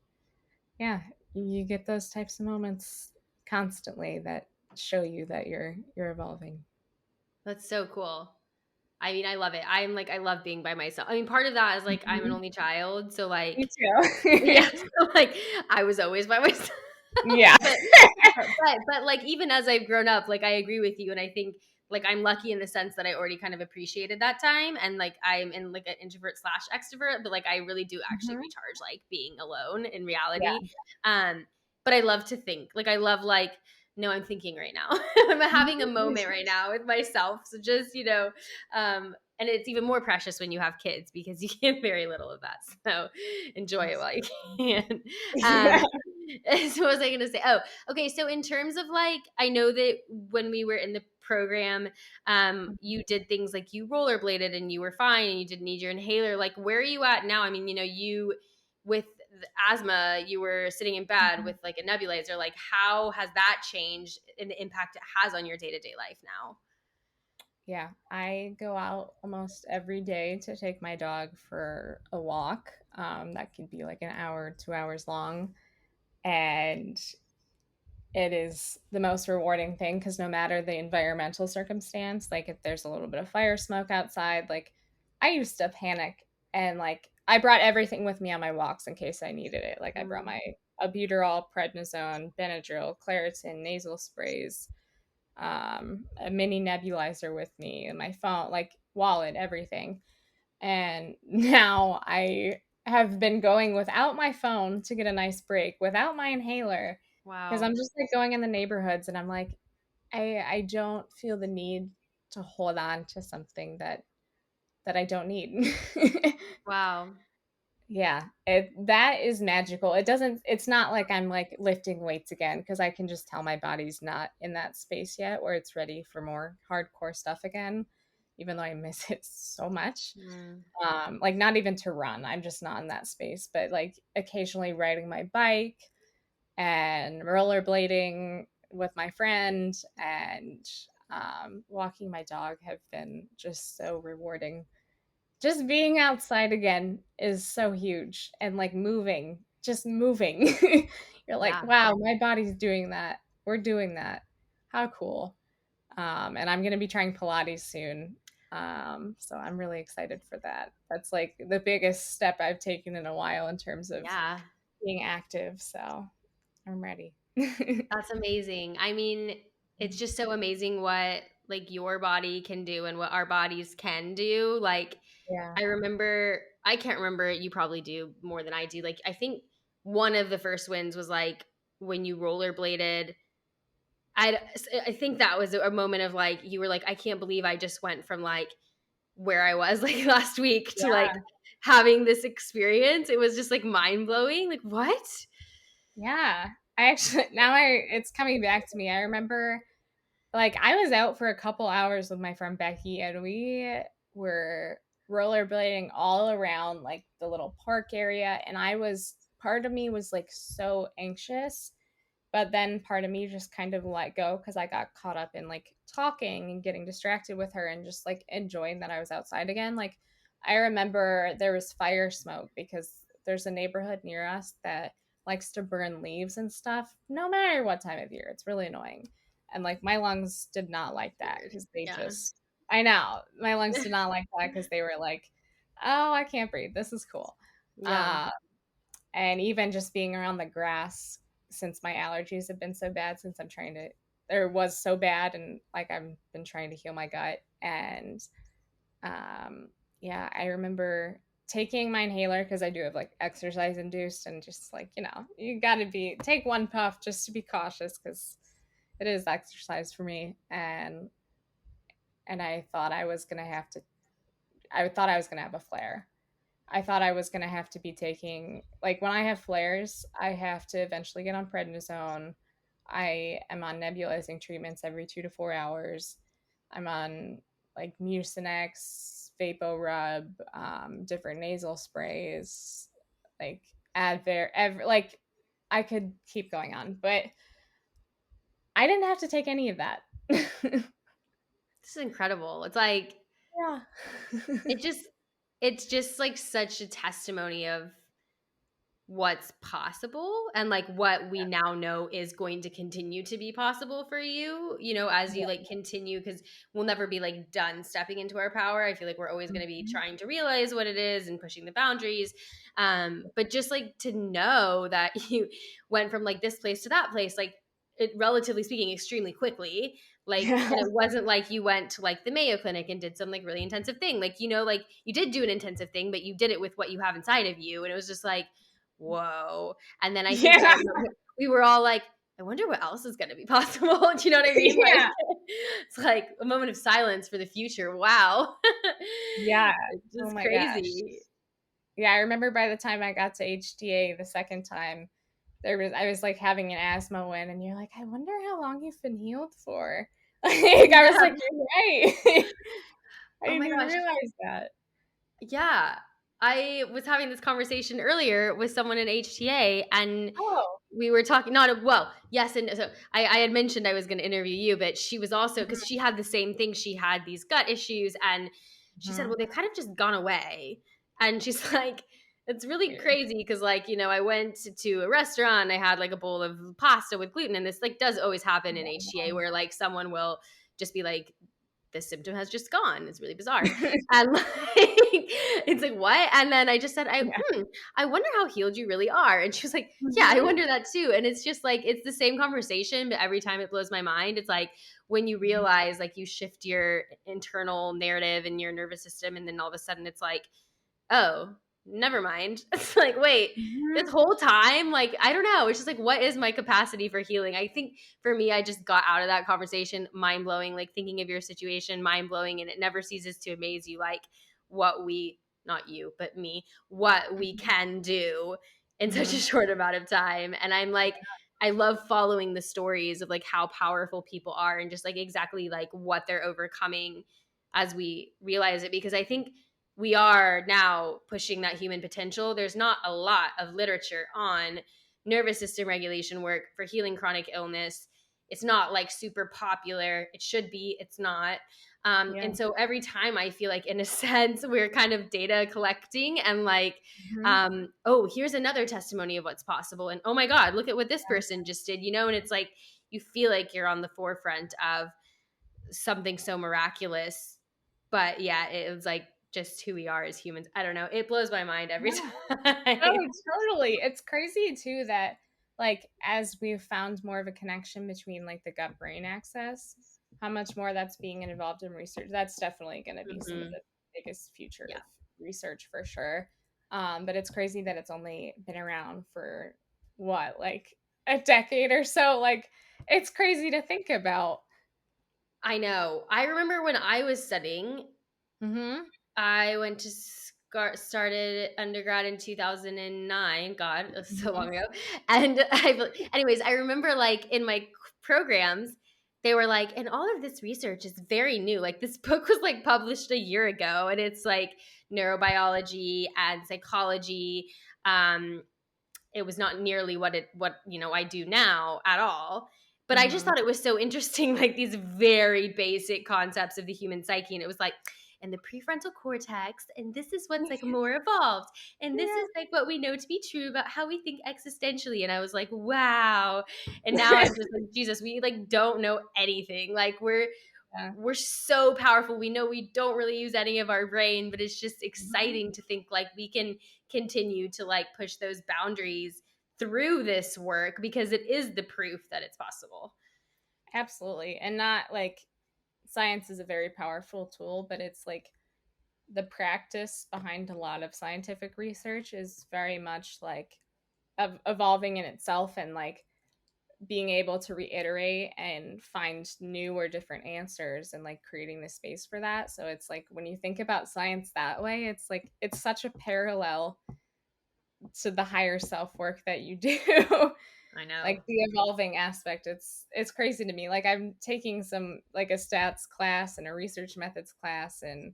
yeah, you get those types of moments constantly that show you that you're evolving. That's so cool. I mean, I love it. I'm like, I love being by myself. I mean, part of that is like I'm an Mhm. only child, so Me like, too. yeah, so like I was always by myself. Yeah. but but like even as I've grown up, like I agree with you, and I think like I'm lucky in the sense that I already kind of appreciated that time, and like I'm in like an introvert slash extrovert, but like I really do actually Mhm. recharge like being alone in Yeah. reality. But I love to think. Like I love like, no, I'm thinking right now. I'm having a Mhm. moment right now with myself. So just, and it's even more precious when you have kids because you get very little of that. So enjoy it while you can. Yeah. Um, so what was I going to say? Oh, okay. So in terms of like, I know that when we were in the program, you did things like you rollerbladed and you were fine and you didn't need your inhaler. Like, where are you at now? I mean, you with the asthma, you were sitting in bed with like a nebulizer. Like, how has that changed and the impact it has on your day to day life now? Yeah, I go out almost every day to take my dog for a walk. That could be like an hour, 2 hours long. And it is the most rewarding thing because no matter the environmental circumstance, like if there's a little bit of fire smoke outside, like I used to panic and like I brought everything with me on my walks in case I needed it. Like I brought Mm, my albuterol, prednisone, Benadryl, Claritin, nasal sprays, a mini nebulizer with me, and my phone, like wallet, everything. And now I have been going without my phone to get a nice break, without my inhaler, because wow. I'm just like going in the neighborhoods and I'm like, I don't feel the need to hold on to something that I don't need. Wow. Yeah, that is magical. It's not like I'm like lifting weights again because I can just tell my body's not in that space yet where it's ready for more hardcore stuff again, even though I miss it so much. Mm, Like not even to run. I'm just not in that space, but like occasionally riding my bike and rollerblading with my friend and walking my dog have been just so rewarding. Just being outside again is so huge, and like moving, just moving. You're like, yeah. wow, my body's doing that. We're doing that. How cool. And I'm going to be trying Pilates soon. So I'm really excited for that. That's like the biggest step I've taken in a while in terms of Yeah. being active. So I'm ready. That's amazing. I mean, it's just so amazing what like your body can do and what our bodies can do. Like Yeah. I can't remember, you probably do more than I do. Like I think one of the first wins was like when you rollerbladed. I I think that was a moment of like you were like, I can't believe I just went from like where I was like last week to like Yeah. having this experience. It was just like mind blowing. Like what? Yeah. I actually, now it's coming back to me. I remember like, I was out for a couple hours with my friend Becky, and we were rollerblading all around, like, the little park area, and I was part of me was, like, so anxious, but then part of me just kind of let go because I got caught up in, like, talking and getting distracted with her and just, like, enjoying that I was outside again. Like, I remember there was fire smoke because there's a neighborhood near us that likes to burn leaves and stuff no matter what time of year. It's really annoying. And, like, my lungs did not like that Weird. because they Yeah. just I know. My lungs did not like that because they were like, "Oh, I can't breathe. This is cool." Yeah. Uh, and even just being around the grass since my allergies have been so bad since I'm trying to or was so bad and like I've been trying to heal my gut and um yeah, I remember taking my inhaler because I do have like exercise induced and just like, you got to be take one puff just to be cautious cuz it is exercise for me and I thought I was going to have to I thought I was going to have a flare. I thought I was going to have to be taking, like, when I have flares, I have to eventually get on prednisone. I am on nebulizing treatments every 2 to 4 hours. I'm on, like, Mucinex, Vaporub, different nasal sprays, like, Advair, like, I could keep going on, but I didn't have to take any of that. This is incredible. It's like Yeah. it just it's just like such a testimony of what's possible and like what we now know is going to continue to be possible for you, as you Yeah. like continue, because we'll never be like done stepping into our power. I feel like we're always going to be Mhm. trying to realize what it is and pushing the boundaries. But just like to know that you went from like this place to that place, like it, relatively speaking, extremely quickly. Like, Yeah. and it wasn't like you went to like the Mayo Clinic and did some like really intensive thing. Like, like you did do an intensive thing, but you did it with what you have inside of you. And it was just like, whoa. And then I think Yeah. we were all like, I wonder what else is going to be possible. Do you know what I mean? Like, Yeah. it's like a moment of silence for the future. Wow. Yeah. It's Oh just my gosh. crazy. Yeah, I remember by the time I got to HTA the second time, I was like having an asthma win, and you're like, I wonder how long you've been healed for. Like I was Yeah. like, you're right. I Oh my didn't even gosh. realize that. Yeah. I was having this conversation earlier with someone in HTA, and Oh. we were talking not well, yes, and so I had mentioned I was going to interview you, but she was also, because she had the same thing, she had these gut issues, and she said, Mm-hmm. well, they've kind of just gone away. And she's like, it's really Weird. crazy because like, I went to a restaurant, I had like a bowl of pasta with gluten, and this like does always happen in HTA where like someone will just be like, this symptom has just gone. It's really bizarre. And like, it's like, what? And then I just said, Yeah. I wonder how healed you really are. And she was like, yeah, I Mm-hmm. wonder that too. And it's just like, it's the same conversation, but every time it blows my mind. It's like when you realize like you shift your internal narrative in your nervous system, and then all of a sudden it's like, oh, never mind. It's like, wait, this Mm-hmm. whole time, like, I don't know. It's just like, what is my capacity for healing? I think for me, I just got out of that conversation mind blowing, like thinking of your situation, mind blowing. And it never ceases to amaze you, like, what we, not you, but me, what we can do in such a Mm-hmm. short amount of time. And I'm like, I love following the stories of like how powerful people are and just like exactly like what they're overcoming as we realize it, because I think we are now pushing that human potential. There's not a lot of literature on nervous system regulation work for healing chronic illness. It's not like super popular. It should be, it's not. Yeah. And so every time I feel like, in a sense, we're kind of data collecting and like, Mm-hmm. oh, here's another testimony of what's possible. And oh my God, look at what this person just did, And it's like you feel like you're on the forefront of something so miraculous. But yeah, it was like just who we are as humans. I don't know. It blows my mind every Yeah. time. Oh, totally. It's crazy too that like as we've found more of a connection between like the gut brain axis, how much more that's being involved in research. That's definitely going to be some of Mhm. the biggest future Yeah. of research for sure. But it's crazy that it's only been around for what, like a decade or so. Like it's crazy to think about. I know. I remember when I was studying, Mm-hmm. I went to started undergrad in 2009. God, it was so Mm-hmm. long ago. And anyways, I remember like in my programs, they were like, and all of this research is very new. Like this book was like published a year ago, and it's like neurobiology and psychology. Um, it was not nearly what I do now at all. But I just Mhm. thought it was so interesting, like these very basic concepts of the human psyche. And it was like, and the prefrontal cortex, and this is what's like more evolved. And this Yeah. is like what we know to be true about how we think existentially. And I was like, wow. And now I'm just like, Jesus, we like don't know anything. Like Yeah. we're so powerful. We know we don't really use any of our brain, but it's just Mhm. exciting to think like we can continue to like push those boundaries through this work because it is the proof that it's possible. Absolutely. And not like science is a very powerful tool, but it's like the practice behind a lot of scientific research is very much like evolving in itself, and like being able to reiterate and find new or different answers, and like creating the space for that. So it's like when you think about science that way, it's like it's such a parallel to the higher self work that you do. I know. Like the evolving aspect, it's crazy to me. Like I'm taking some like a stats class and a research methods class, and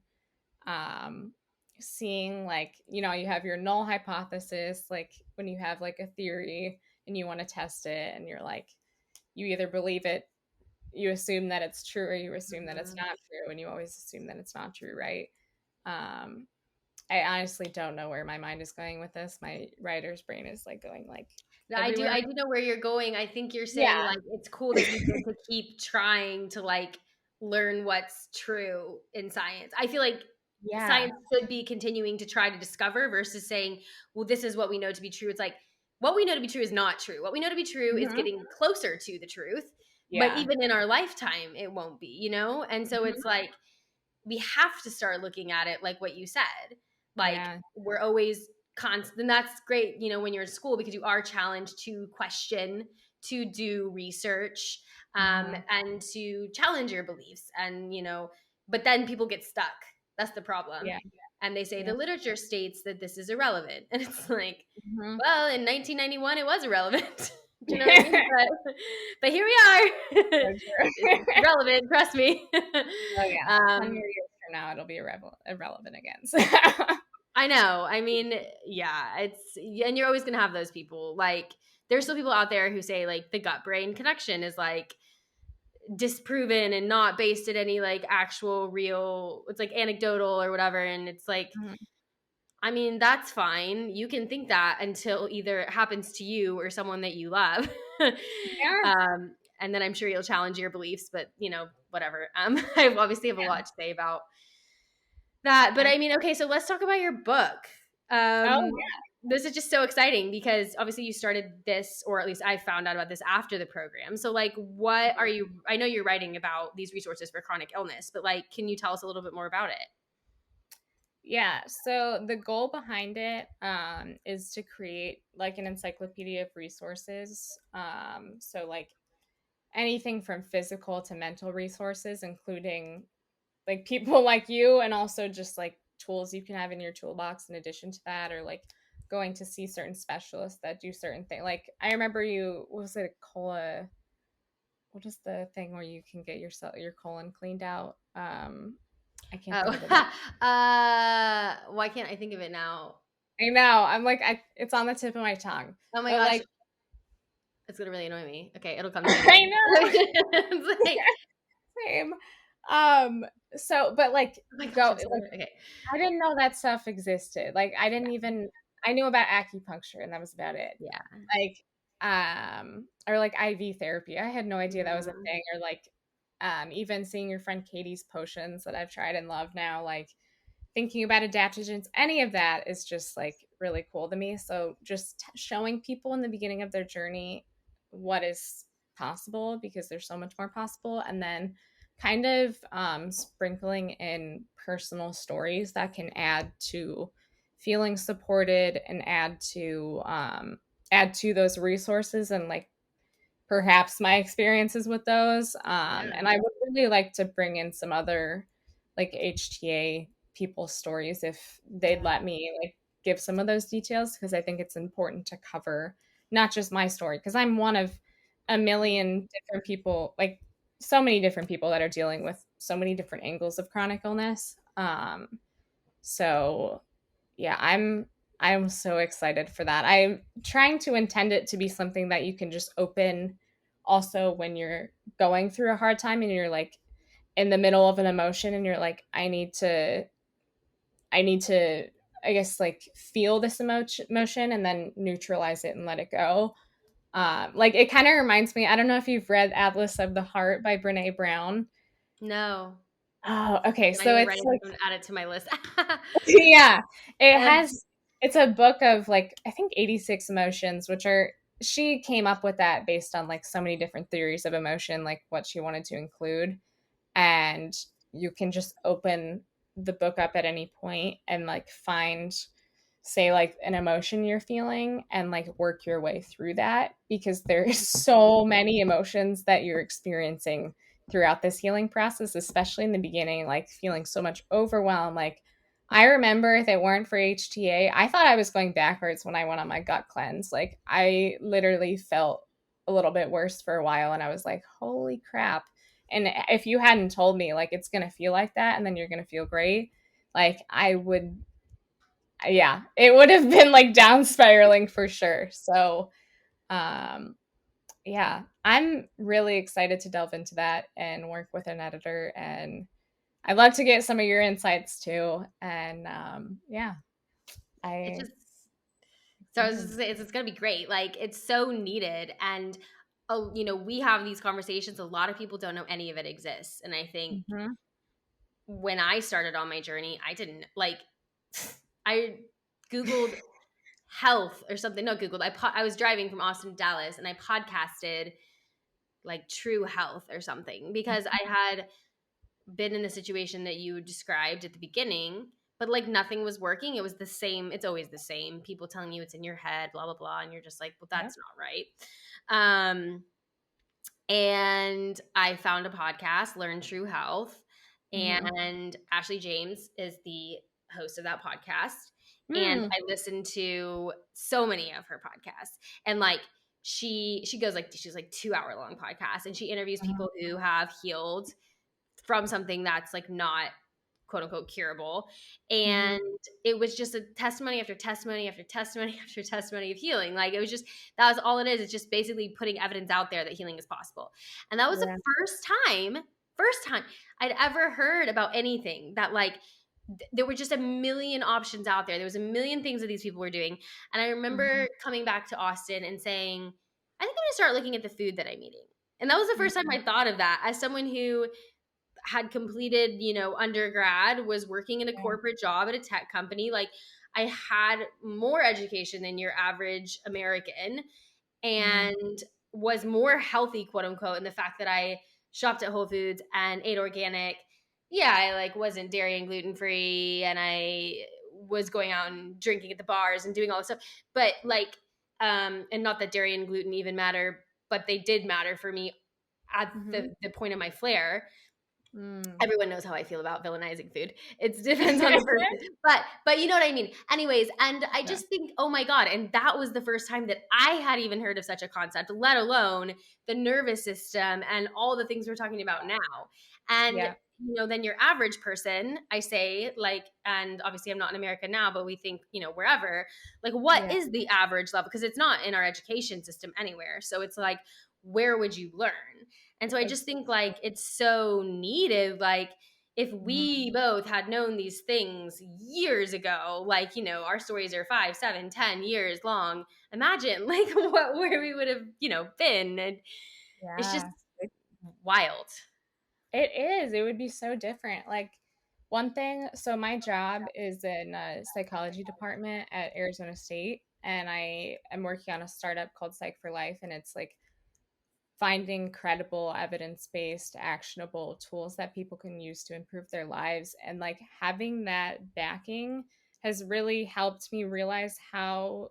um seeing like, you have your null hypothesis, like when you have like a theory and you want to test it, and you're like, you either believe it, you assume that it's true, or you assume that it's Mhm. not true, and you always assume that it's not true, right? um I honestly don't know where my mind is going with this. My writer's brain is like going like everywhere. I do know where you're going. I think you're saying Yeah. like it's cool that you get to keep trying to like learn what's true in science. I feel like Yeah. science should be continuing to try to discover versus saying, well, this is what we know to be true. It's like what we know to be true is not true. What we know to be true is Mhm. getting closer to the truth. But Yeah. even in our lifetime, it won't be, And so Mhm. it's like we have to start looking at it like what you said. Like Yeah. we're always constant, and that's great, when you're in school because you are challenged to question, to do research, Mhm. and to challenge your beliefs, and but then people get stuck. That's the problem. Yeah. And they say Yeah. the literature states that this is irrelevant, and it's like, Mhm. well, in 1991 it was irrelevant. Do you know what I mean? But here we are. So It's true. relevant, trust me. Oh yeah. 100 um, years from now it'll be irrelevant again. So. I know. I mean, yeah, and you're always going to have those people. Like, there's still people out there who say, like, the gut brain connection is like disproven and not based in any like actual real, it's like anecdotal or whatever. And it's like, Mhm. I mean, that's fine. You can think that until either it happens to you or someone that you love. Yeah. And then I'm sure you'll challenge your beliefs, but whatever. I obviously have a Yeah. lot to say about that. But Yeah. I mean, okay, so let's talk about your book. Oh Um, yeah. this is just so exciting because obviously you started this, or at least I found out about this after the program. So, like, what are you? I know you're writing about these resources for chronic illness, but like, can you tell us a little bit more about it? Yeah, so the goal behind it is to create like an encyclopedia of resources. So like anything from physical to mental resources, including like people like you, and also just like tools you can have in your toolbox in addition to that, or like going to see certain specialists that do certain things. Like I remember you, what was it, cola? What is the thing where you can get your colon cleaned out? I can't Oh, think of the name. why can't I think of it now? I know. I'm like, it's on the tip of my tongue. Oh my But gosh, like, it's gonna really annoy me. Okay, it'll come to me in a I second. know. It's like, Same. Um, so, but like, oh my gosh, go I'm so like, okay. I didn't know that stuff existed. Like, I didn't even, I knew about acupuncture and that was about it. Yeah. Like, or like IV therapy. I had no idea that was a Mhm. thing. Or like, even seeing your friend Katie's potions that I've tried and love now, like thinking about adaptogens, any of that is just like really cool to me. So just showing people in the beginning of their journey what is possible, because there's so much more possible, and then kind of sprinkling in personal stories that can add to feeling supported, and add to those resources, and like perhaps my experiences with those. Yeah. And I would really like to bring in some other like HTA people's stories if they'd Yeah. let me like give some of those details, because I think it's important to cover not just my story, because I'm one of a million different people, like so many different people that are dealing with so many different angles of chronic illness. So yeah, I'm so excited for that. I'm trying to intend it to be something that you can just open also when you're going through a hard time and you're like in the middle of an emotion and you're like, I need to I guess like feel this emotion and then neutralize it and let it go. Like it kind of reminds me, I don't know if you've read Atlas of the Heart by Brene Brown. No. Oh, okay. Can I So write it's it? like I'm gonna add it to my list. yeah, it Um, has it's a book of like I think 86 emotions, which are she came up with that based on like so many different theories of emotion, like what she wanted to include. And you can just open the book up at any point and like find say like an emotion you're feeling and like work your way through that because there's so many emotions that you're experiencing throughout this healing process, especially in the beginning, like feeling so much overwhelm. Like I remember if it weren't for HTA, I thought I was going backwards when I went on my gut cleanse. Like I literally felt a little bit worse for a while and I was like, holy crap. And if you hadn't told me like it's going to feel like that and then you're going to feel great, like I would yeah, it would have been like down spiraling for sure. So, um, yeah, I'm really excited to delve into that and work with an editor. And I'd love to get some of your insights too. And yeah, it I just so I was just excited. gonna say it's gonna be great. Like it's so needed, and we have these conversations. A lot of people don't know any of it exists, and I think Mm-hmm. when I started on my journey, I didn't like. I googled health or something. No, googled. I was driving from Austin to Dallas, and I podcasted like True Health or something because I had been in the situation that you described at the beginning, but like nothing was working. It was the same. It's always the same. People telling you it's in your head, blah blah blah, and you're just like, well, Yep. that's not right. Um, and I found a podcast, Learn True Health, Mm-hmm. and Ashley James is the host of that podcast. And Mm. I listened to so many of her podcasts, and like she goes like she's like 2 hour long podcast, and she interviews Uh-huh. people who have healed from something that's like not quote unquote curable. Mm-hmm. And it was just a testimony after testimony after testimony after testimony of healing. Like it was just that was all it is. It's just basically putting evidence out there that healing is possible. And that was the Yeah. first time I'd ever heard about anything that like there were just a million options out there. There was a million things that these people were doing. And I Mm-hmm. remember coming back to Austin and saying, I think I'm gonna start looking at the food that I'm eating. And that was the first time Mm-hmm. I thought of that as someone who had completed, undergrad, was working in a Yeah. corporate job at a tech company. Like I had more education than your average American Mm-hmm. and was more healthy, quote unquote, in the fact that I shopped at Whole Foods and ate organic. Yeah, I like wasn't dairy and gluten free and I was going out and drinking at the bars and doing all this stuff. But like and not that dairy and gluten even matter, but they did matter for me at Mm-hmm. the point of my flare. Mm. Everyone knows how I feel about villainizing food. It depends on the person. But you know what I mean. Anyways, and I Yeah. just think, oh my God. And that was the first time that I had even heard of such a concept, let alone the nervous system and all the things we're talking about now. And Yeah. then your average person, I say, like, and obviously I'm not in America now, but we think, wherever, like, what Yeah. is the average level? Because it's not in our education system anywhere. So it's like, where would you learn? And so I just think like it's so needed. Like if Mhm. we both had known these things years ago, like, our stories are 5, 7, 10 years long. Imagine like where we would have, been. And it's just Yeah. wild. It is. It would be so different. Like one thing, so my job is in a psychology department at Arizona State, and I am working on a startup called Psych for Life, and it's like finding credible, evidence-based, actionable tools that people can use to improve their lives. And like having that backing has really helped me realize how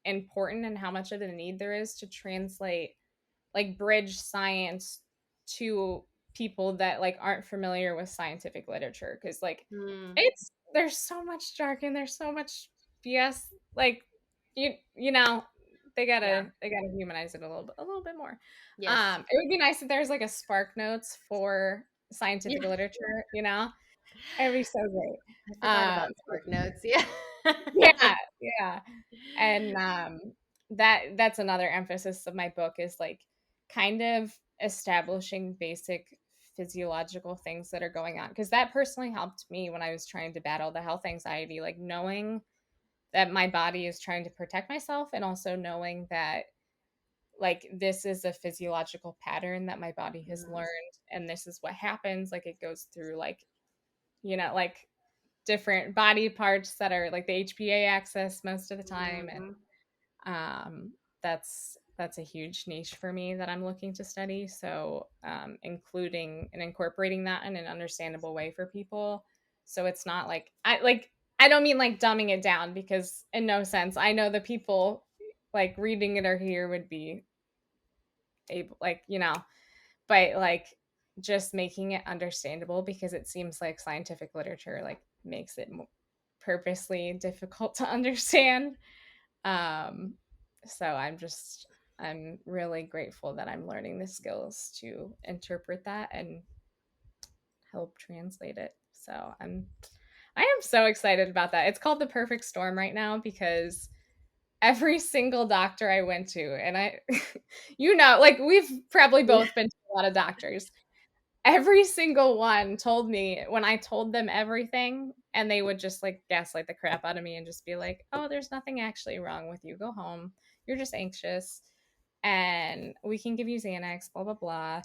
important and how much of a need there is to translate like bridge science to people that like aren't familiar with scientific literature because like Mm, it's there's so much jargon, there's so much BS, like you know Yeah. they gotta humanize it a little bit more. Yes. It would be nice if there's like a Spark Notes for Yeah. scientific literature, you know? It'd be so great. I forgot Um, about Spark Notes. Yeah. yeah, yeah. And that's another emphasis of my book is like kind of establishing basic physiological things that are going on because that personally helped me when I was trying to battle the health anxiety, like knowing that my body is trying to protect myself and also knowing that like this is a physiological pattern that my body has Mhm. learned and this is what happens, like it goes through like like different body parts that are like the HPA axis most of the time. And Mhm. that's a huge niche for me that I'm looking to study. So including and incorporating that in an understandable way for people. So it's not like I don't mean like dumbing it down because in no sense I know the people like reading it or here would be able like but like just making it understandable because it seems like scientific literature like makes it purposely difficult to understand. um so I'm really grateful that I'm learning the skills to interpret that and help translate it. So I am so excited about that. It's called the perfect storm right now because every single doctor I went to, and I like we've probably Yeah. both been to a lot of doctors. Every single one told me when I told them everything, and they would just like gaslight the crap out of me and just be like, "Oh, there's nothing actually wrong with you. Go home. You're just anxious, and we can give you Xanax, blah, blah, blah."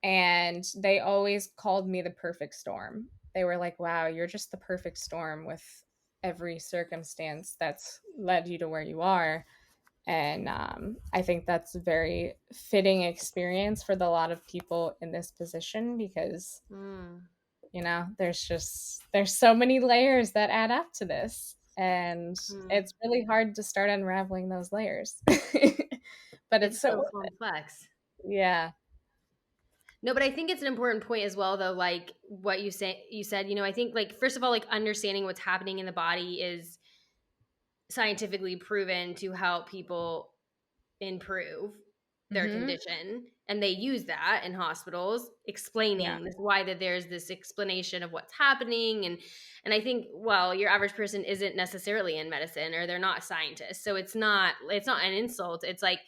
And they always called me the perfect storm. They were like, "Wow, you're just the perfect storm with every circumstance that's led you to where you are." And I think that's a very fitting experience for a lot of people in this position because Mm. there's so many layers that add up to this, and Mm. it's really hard to start unraveling those layers. But it's It's so so worth complex. it. Yeah. No, but I think it's an important point as well, though. Like what you said. I think like first of all, like understanding what's happening in the body is scientifically proven to help people improve their Mm-hmm. condition, and they use that in hospitals Yeah. explaining why that there's this explanation of what's happening. And I think, well, your average person isn't necessarily in medicine, or they're not scientists, so it's not an insult. It's like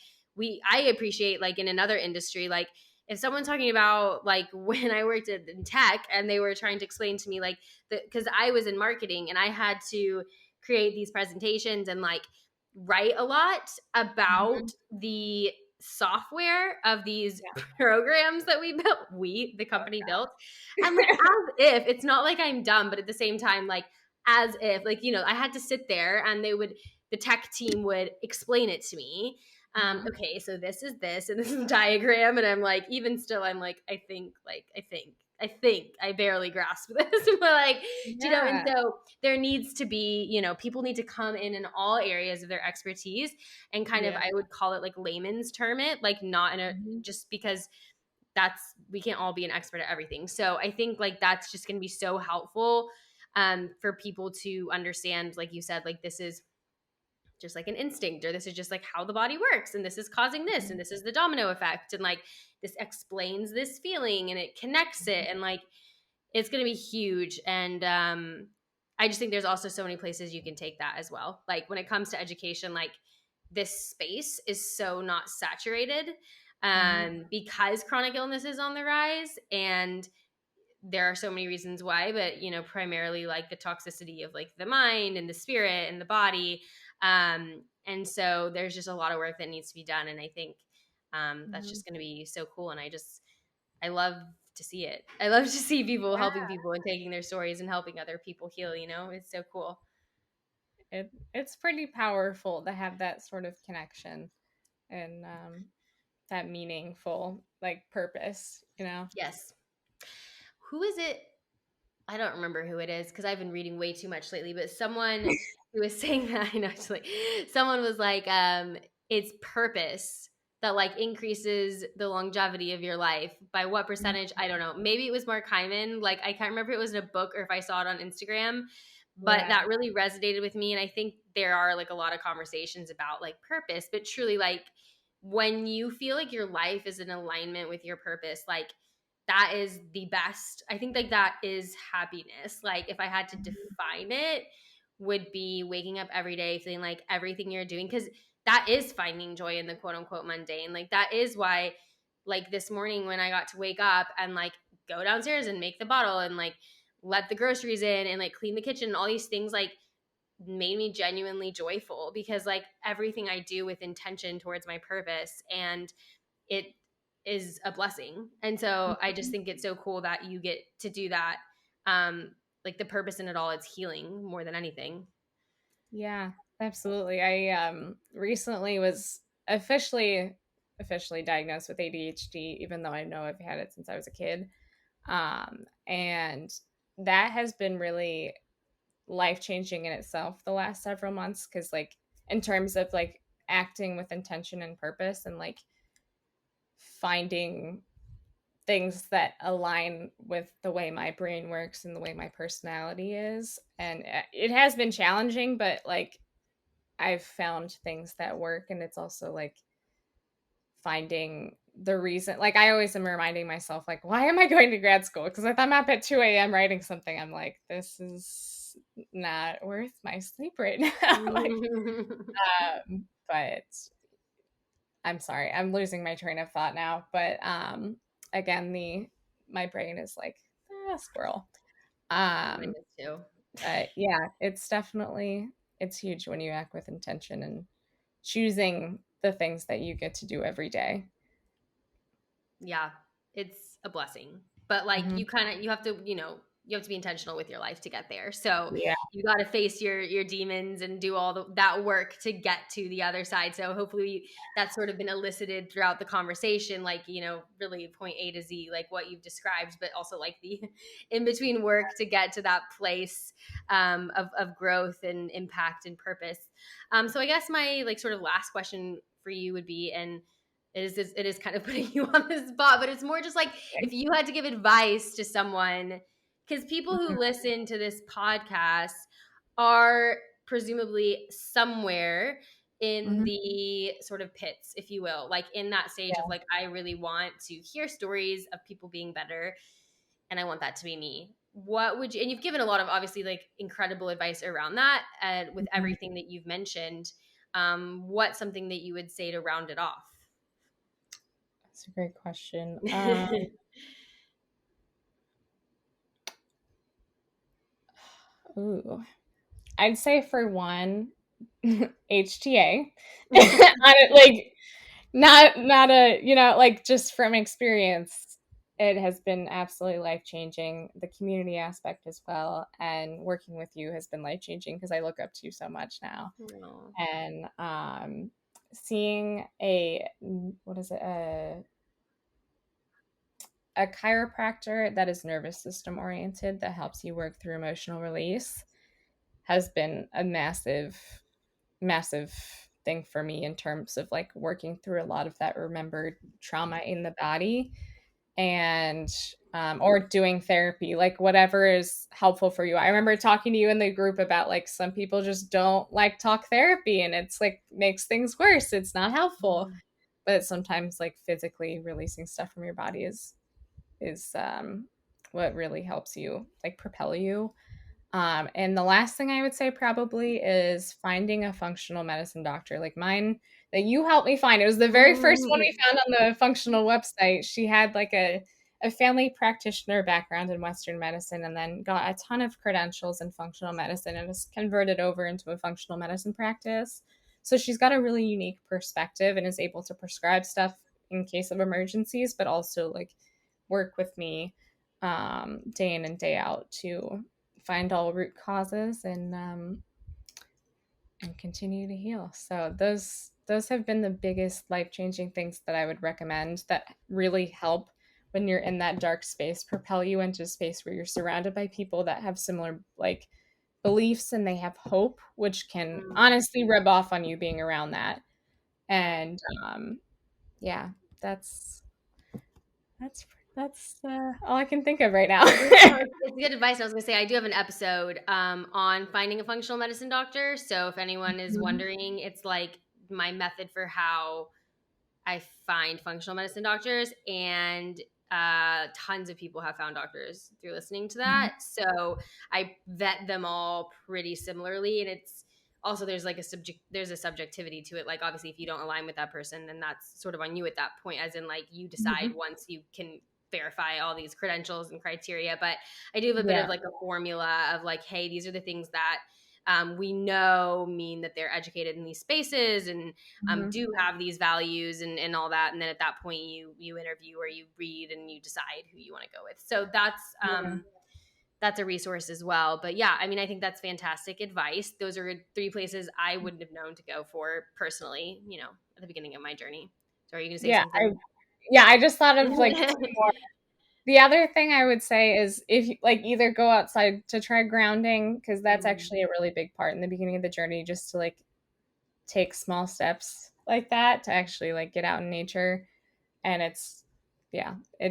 I appreciate, like, in another industry, like if someone's talking about, like, when I worked in tech and they were trying to explain to me, like, because I was in marketing and I had to create these presentations and like write a lot Mm-hmm. about the software of these Yeah. programs that the company built. And like, as if it's not like I'm dumb, but at the same time, like, as if, like, I had to sit there and the tech team would explain it to me. Mm-hmm. Okay, so this is this and this is a diagram. And I'm like, even still, I'm like, I think I barely grasp this. But like, and Yeah. so there needs to be, people need to come in all areas of their expertise and kind of, Yeah. I would call it like layman's term it, like not in a, Mm-hmm. just because we can't all be an expert at everything. So I think like that's just going to be so helpful for people to understand, like you said, like this is just like an instinct, or this is just like how the body works, and this is causing this, and this is the domino effect, and like this explains this feeling and it connects it, and like it's going to be huge. And I just think there's also so many places you can take that as well. Like when it comes to education, like this space is so not saturated Mm-hmm. because chronic illness is on the rise, and there are so many reasons why, but primarily like the toxicity of like the mind and the spirit and the body. And so there's just a lot of work that needs to be done, and I think that's Mm-hmm. just going to be so cool. And I love to see it. I love to see people helping people and taking their stories and helping other people heal. It's so cool. It's pretty powerful to have that sort of connection and that meaningful like purpose. Yes. Who is it? I don't remember who it is because I've been reading way too much lately, but someone who was saying that, I know, actually, someone was like, it's purpose that like increases the longevity of your life by what percentage? I don't know. Maybe it was Mark Hyman. Like, I can't remember if it was in a book or if I saw it on Instagram, but Yeah. that really resonated with me. And I think there are like a lot of conversations about like purpose, but truly, like, when you feel like your life is in alignment with your purpose, like, that is the best. I think like that is happiness. Like, if I had to define it, would be waking up every day feeling like everything you're doing, because that is finding joy in the quote unquote mundane. Like, that is why, like, this morning when I got to wake up and like go downstairs and make the bottle and like let the groceries in and like clean the kitchen and all these things, like, made me genuinely joyful, because like everything I do with intention towards my purpose, and it is a blessing. And so I just Mhm. think it's so cool that you get to do that. Like, the purpose in it all is healing more than anything. Yeah, absolutely. I recently was officially diagnosed with ADHD, even though I know I've had it since I was a kid. And that has been really life changing in itself the last several months, because like in terms of like acting with intention and purpose and like finding things that align with the way my brain works and the way my personality is. And it has been challenging, but like I've found things that work. And it's also like finding the reason, like I always am reminding myself, like, why am I going to grad school? Because if I'm up at 2 a.m. writing something, I'm like, this is not worth my sleep right now. Like, but I'm sorry, I'm losing my train of thought now. But again, the my brain is like, squirrel. Mine Um, is too. yeah, it's huge when you act with intention and choosing the things that you get to do every day. Yeah, it's a blessing. But like, Mhm. you have to, you have to be intentional with your life to get there. So Yeah. you got to face your demons and do all that work to get to the other side. So hopefully that's sort of been elicited throughout the conversation, like, really point A to Z, like what you've described, but also like the in between work to get to that place, of growth and impact and purpose. So I guess my like sort of last question for you would be, and it is kind of putting you on the spot, but it's more just like, if you had to give advice to someone, because people who Mhm. listen to this podcast are presumably somewhere in Mhm. the sort of pits, if you will, like in that stage of Yeah. like, I really want to hear stories of people being better, and I want that to be me. What would you, and you've given a lot of obviously like incredible advice around that, and with Mhm. everything that you've mentioned, what's something that you would say to round it off? That's a great question. Ooh, I'd say for one, HTA. On it, like not a, like just from experience, it has been absolutely life changing. The community aspect as well, and working with you has been life changing because I look up to you so much now. No. And seeing a what is it a chiropractor that is nervous system oriented that helps you work through emotional release has been a massive thing for me in terms of like working through a lot of that remembered trauma in the body, and or doing therapy, like whatever is helpful for you. I remember talking to you in the group about like some people just don't like talk therapy and it's like makes things worse, it's not helpful. But sometimes like physically releasing stuff from your body is what really helps you like propel you. And the last thing I would say probably is finding a functional medicine doctor like mine that you helped me find. It was the very first one we found on the functional website. She had like a family practitioner background in Western medicine and then got a ton of credentials in functional medicine and was converted over into a functional medicine practice. So she's got a really unique perspective and is able to prescribe stuff in case of emergencies, but also like work with me day in and day out to find all root causes and continue to heal. So those have been the biggest life-changing things that I would recommend that really help when you're in that dark space, propel you into a space where you're surrounded by people that have similar like beliefs and they have hope, which can honestly rub off on you being around that. And yeah, that's That's all I can think of right now. No, it's good advice. I was going to say, I do have an episode on finding a functional medicine doctor. So if anyone is Mhm. wondering, it's like my method for how I find functional medicine doctors, and tons of people have found doctors through listening to Mhm. that. So I vet them all pretty similarly, and it's also there's a subjectivity to it. Like obviously, if you don't align with that person, then that's sort of on you at that point. As in, like you decide Mhm. once you can verify all these credentials and criteria. But I do have a bit Yeah. of like a formula of like, hey, these are the things that we know mean that they're educated in these spaces and Mhm. do have these values and all that. And then at that point, you interview or you read and you decide who you want to go with. So Yeah. that's a resource as well. But yeah, I mean, I think that's fantastic advice. Those are three places I wouldn't have known to go for personally, at the beginning of my journey. So are you going to say Yeah. something? I just thought of like two more. The other thing I would say is if like either go outside to try grounding, because that's Mm, actually a really big part in the beginning of the journey, just to like take small steps like that to actually like get out in nature. And it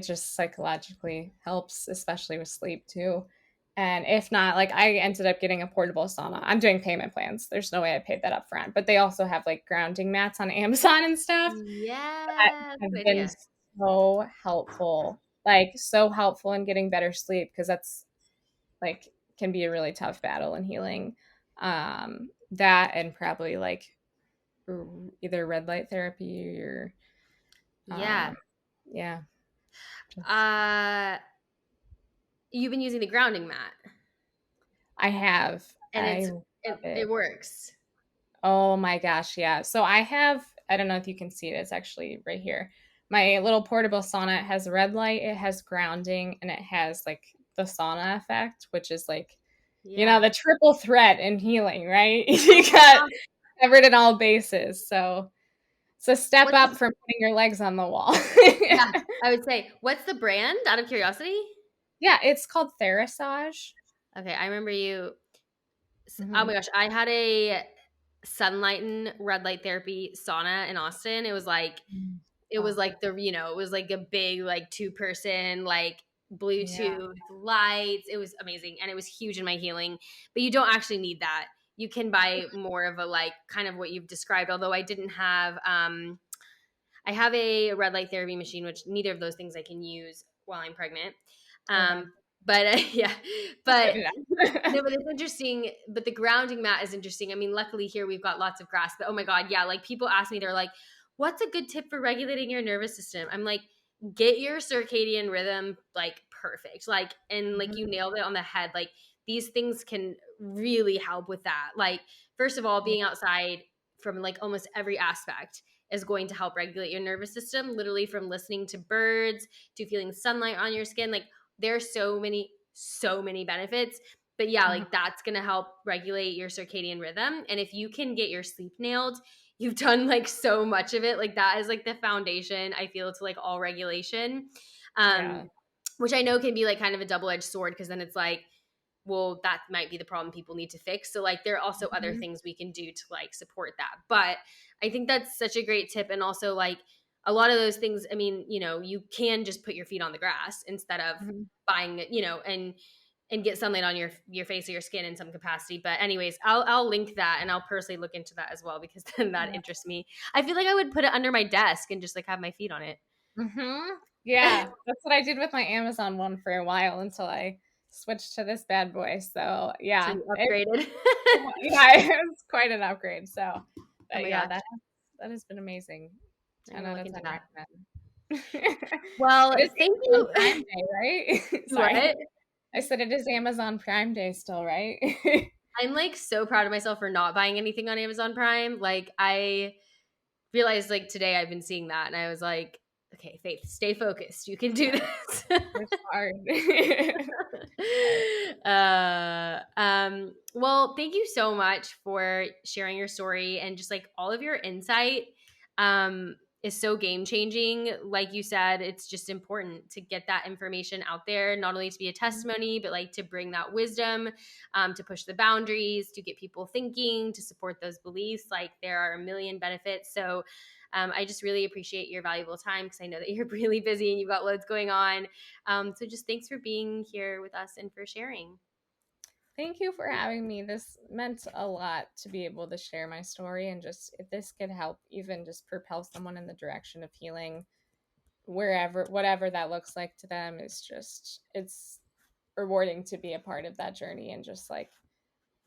just psychologically helps, especially with sleep too. And if not, like I ended up getting a portable sauna. I'm doing payment plans. There's no way I paid that up front, but they also have like grounding mats on Amazon and stuff that yeah, have good been idea. so helpful in getting better sleep because that's like can be a really tough battle in healing. That and probably like either red light therapy or Yeah. um, yeah, just Uh, you've been using the grounding mat, I have. and I love it it. works. Oh my gosh, yeah. So I don't know if you can see it, it's actually right here. My little portable sauna has red light, it has grounding, and it has like the sauna effect, which is like, Yeah. the triple threat in healing, right? You got Uh-huh. covered in all bases. So it's a step What's up from putting your legs on the wall. Yeah, I would say, what's the brand out of curiosity? Yeah, it's called Therasage. Okay, I remember you. Oh my Mhm. gosh, I had a sunlight and red light therapy sauna in Austin. It was Oh, like it was like a big like two-person like yeah. Bluetooth lights. It was amazing and it was huge in my healing. But you don't actually need that. You can buy more of a like kind of what you've described. Although I have a red light therapy machine, which neither of those things I can use while I'm pregnant. Okay. But yeah, That's good but to know. no, but it's interesting. But the grounding mat is interesting. I mean, luckily here we've got lots of grass. But oh my god, yeah, like people ask me, they're like, "What's a good tip for regulating your nervous system?" I'm like, get your circadian rhythm like perfect, like, and like you Mhm. nailed it on the head. Like these things can really help with that. Like first of all, being outside from like almost every aspect is going to help regulate your nervous system, literally from listening to birds to feeling sunlight on your skin. Like there's so many benefits. But yeah, Mhm. like that's going to help regulate your circadian rhythm. And if you can get your sleep nailed, you've done like so much of it. Like that is like the foundation, I feel, to like all regulation. Yeah. Um, which I know can be like kind of a double edged sword because then it's like, well, that might be the problem people need to fix. So like there are also other Mhm. things we can do to like support that. But I think that's such a great tip. And also like a lot of those things, I mean, you can just put your feet on the grass instead of Mhm. buying it, and get sunlight on your face or your skin in some capacity. But anyways, I'll link that and I'll personally look into that as well because then that Yeah. interests me. I feel like I would put it under my desk and just like have my feet on it. Mhm. Yeah, that's what I did with my Amazon one for a while until I switched to this bad boy. So, So yeah, you upgraded. it's quite an upgrade. So, Oh but my yeah, gosh. that has been amazing. I'm 10 gonna out look of into 10 that. recommend. Well, It is thank Amazon you. Prime Day, right? Do Sorry. what? I said it is Amazon Prime Day still, right? I'm like so proud of myself for not buying anything on Amazon Prime. Like I realized like today I've been seeing that and I was like, okay, Faith, stay focused. You can do this. It's hard. Hard. Well, thank you so much for sharing your story and just like all of your insight. Um, is so game changing. Like you said, it's just important to get that information out there, not only to be a testimony, but like to bring that wisdom, to push the boundaries, to get people thinking, to support those beliefs. Like there are a million benefits. So I just really appreciate your valuable time because I know that you're really busy and you've got loads going on. So just thanks for being here with us and for sharing. Thank you for having me. This meant a lot to be able to share my story, and just if this could help even just propel someone in the direction of healing, wherever, whatever that looks like to them, is just, it's rewarding to be a part of that journey. And just like,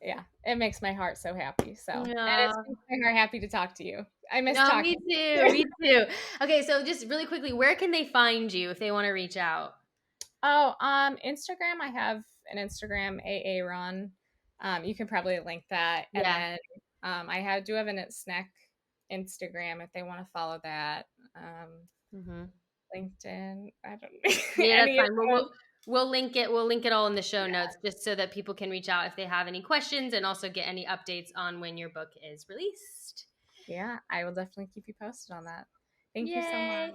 yeah, it makes my heart so happy. So, and Yeah. it's makes my heart happy to talk to you. I miss No, me talking. too. Me too. Okay, so just really quickly, where can they find you if they want to reach out? Oh, Instagram. I have an Instagram, AA Run. You can probably link that. And Yeah. then do have an snack Instagram if they want to follow that. Mm-hmm. LinkedIn. I don't Yeah, that's any of fine. Well, those. we'll link it. We'll link it all in the show Yeah. notes just so that people can reach out if they have any questions and also get any updates on when your book is released. Yeah, I will definitely keep you posted on that. Thank you so Yay. much.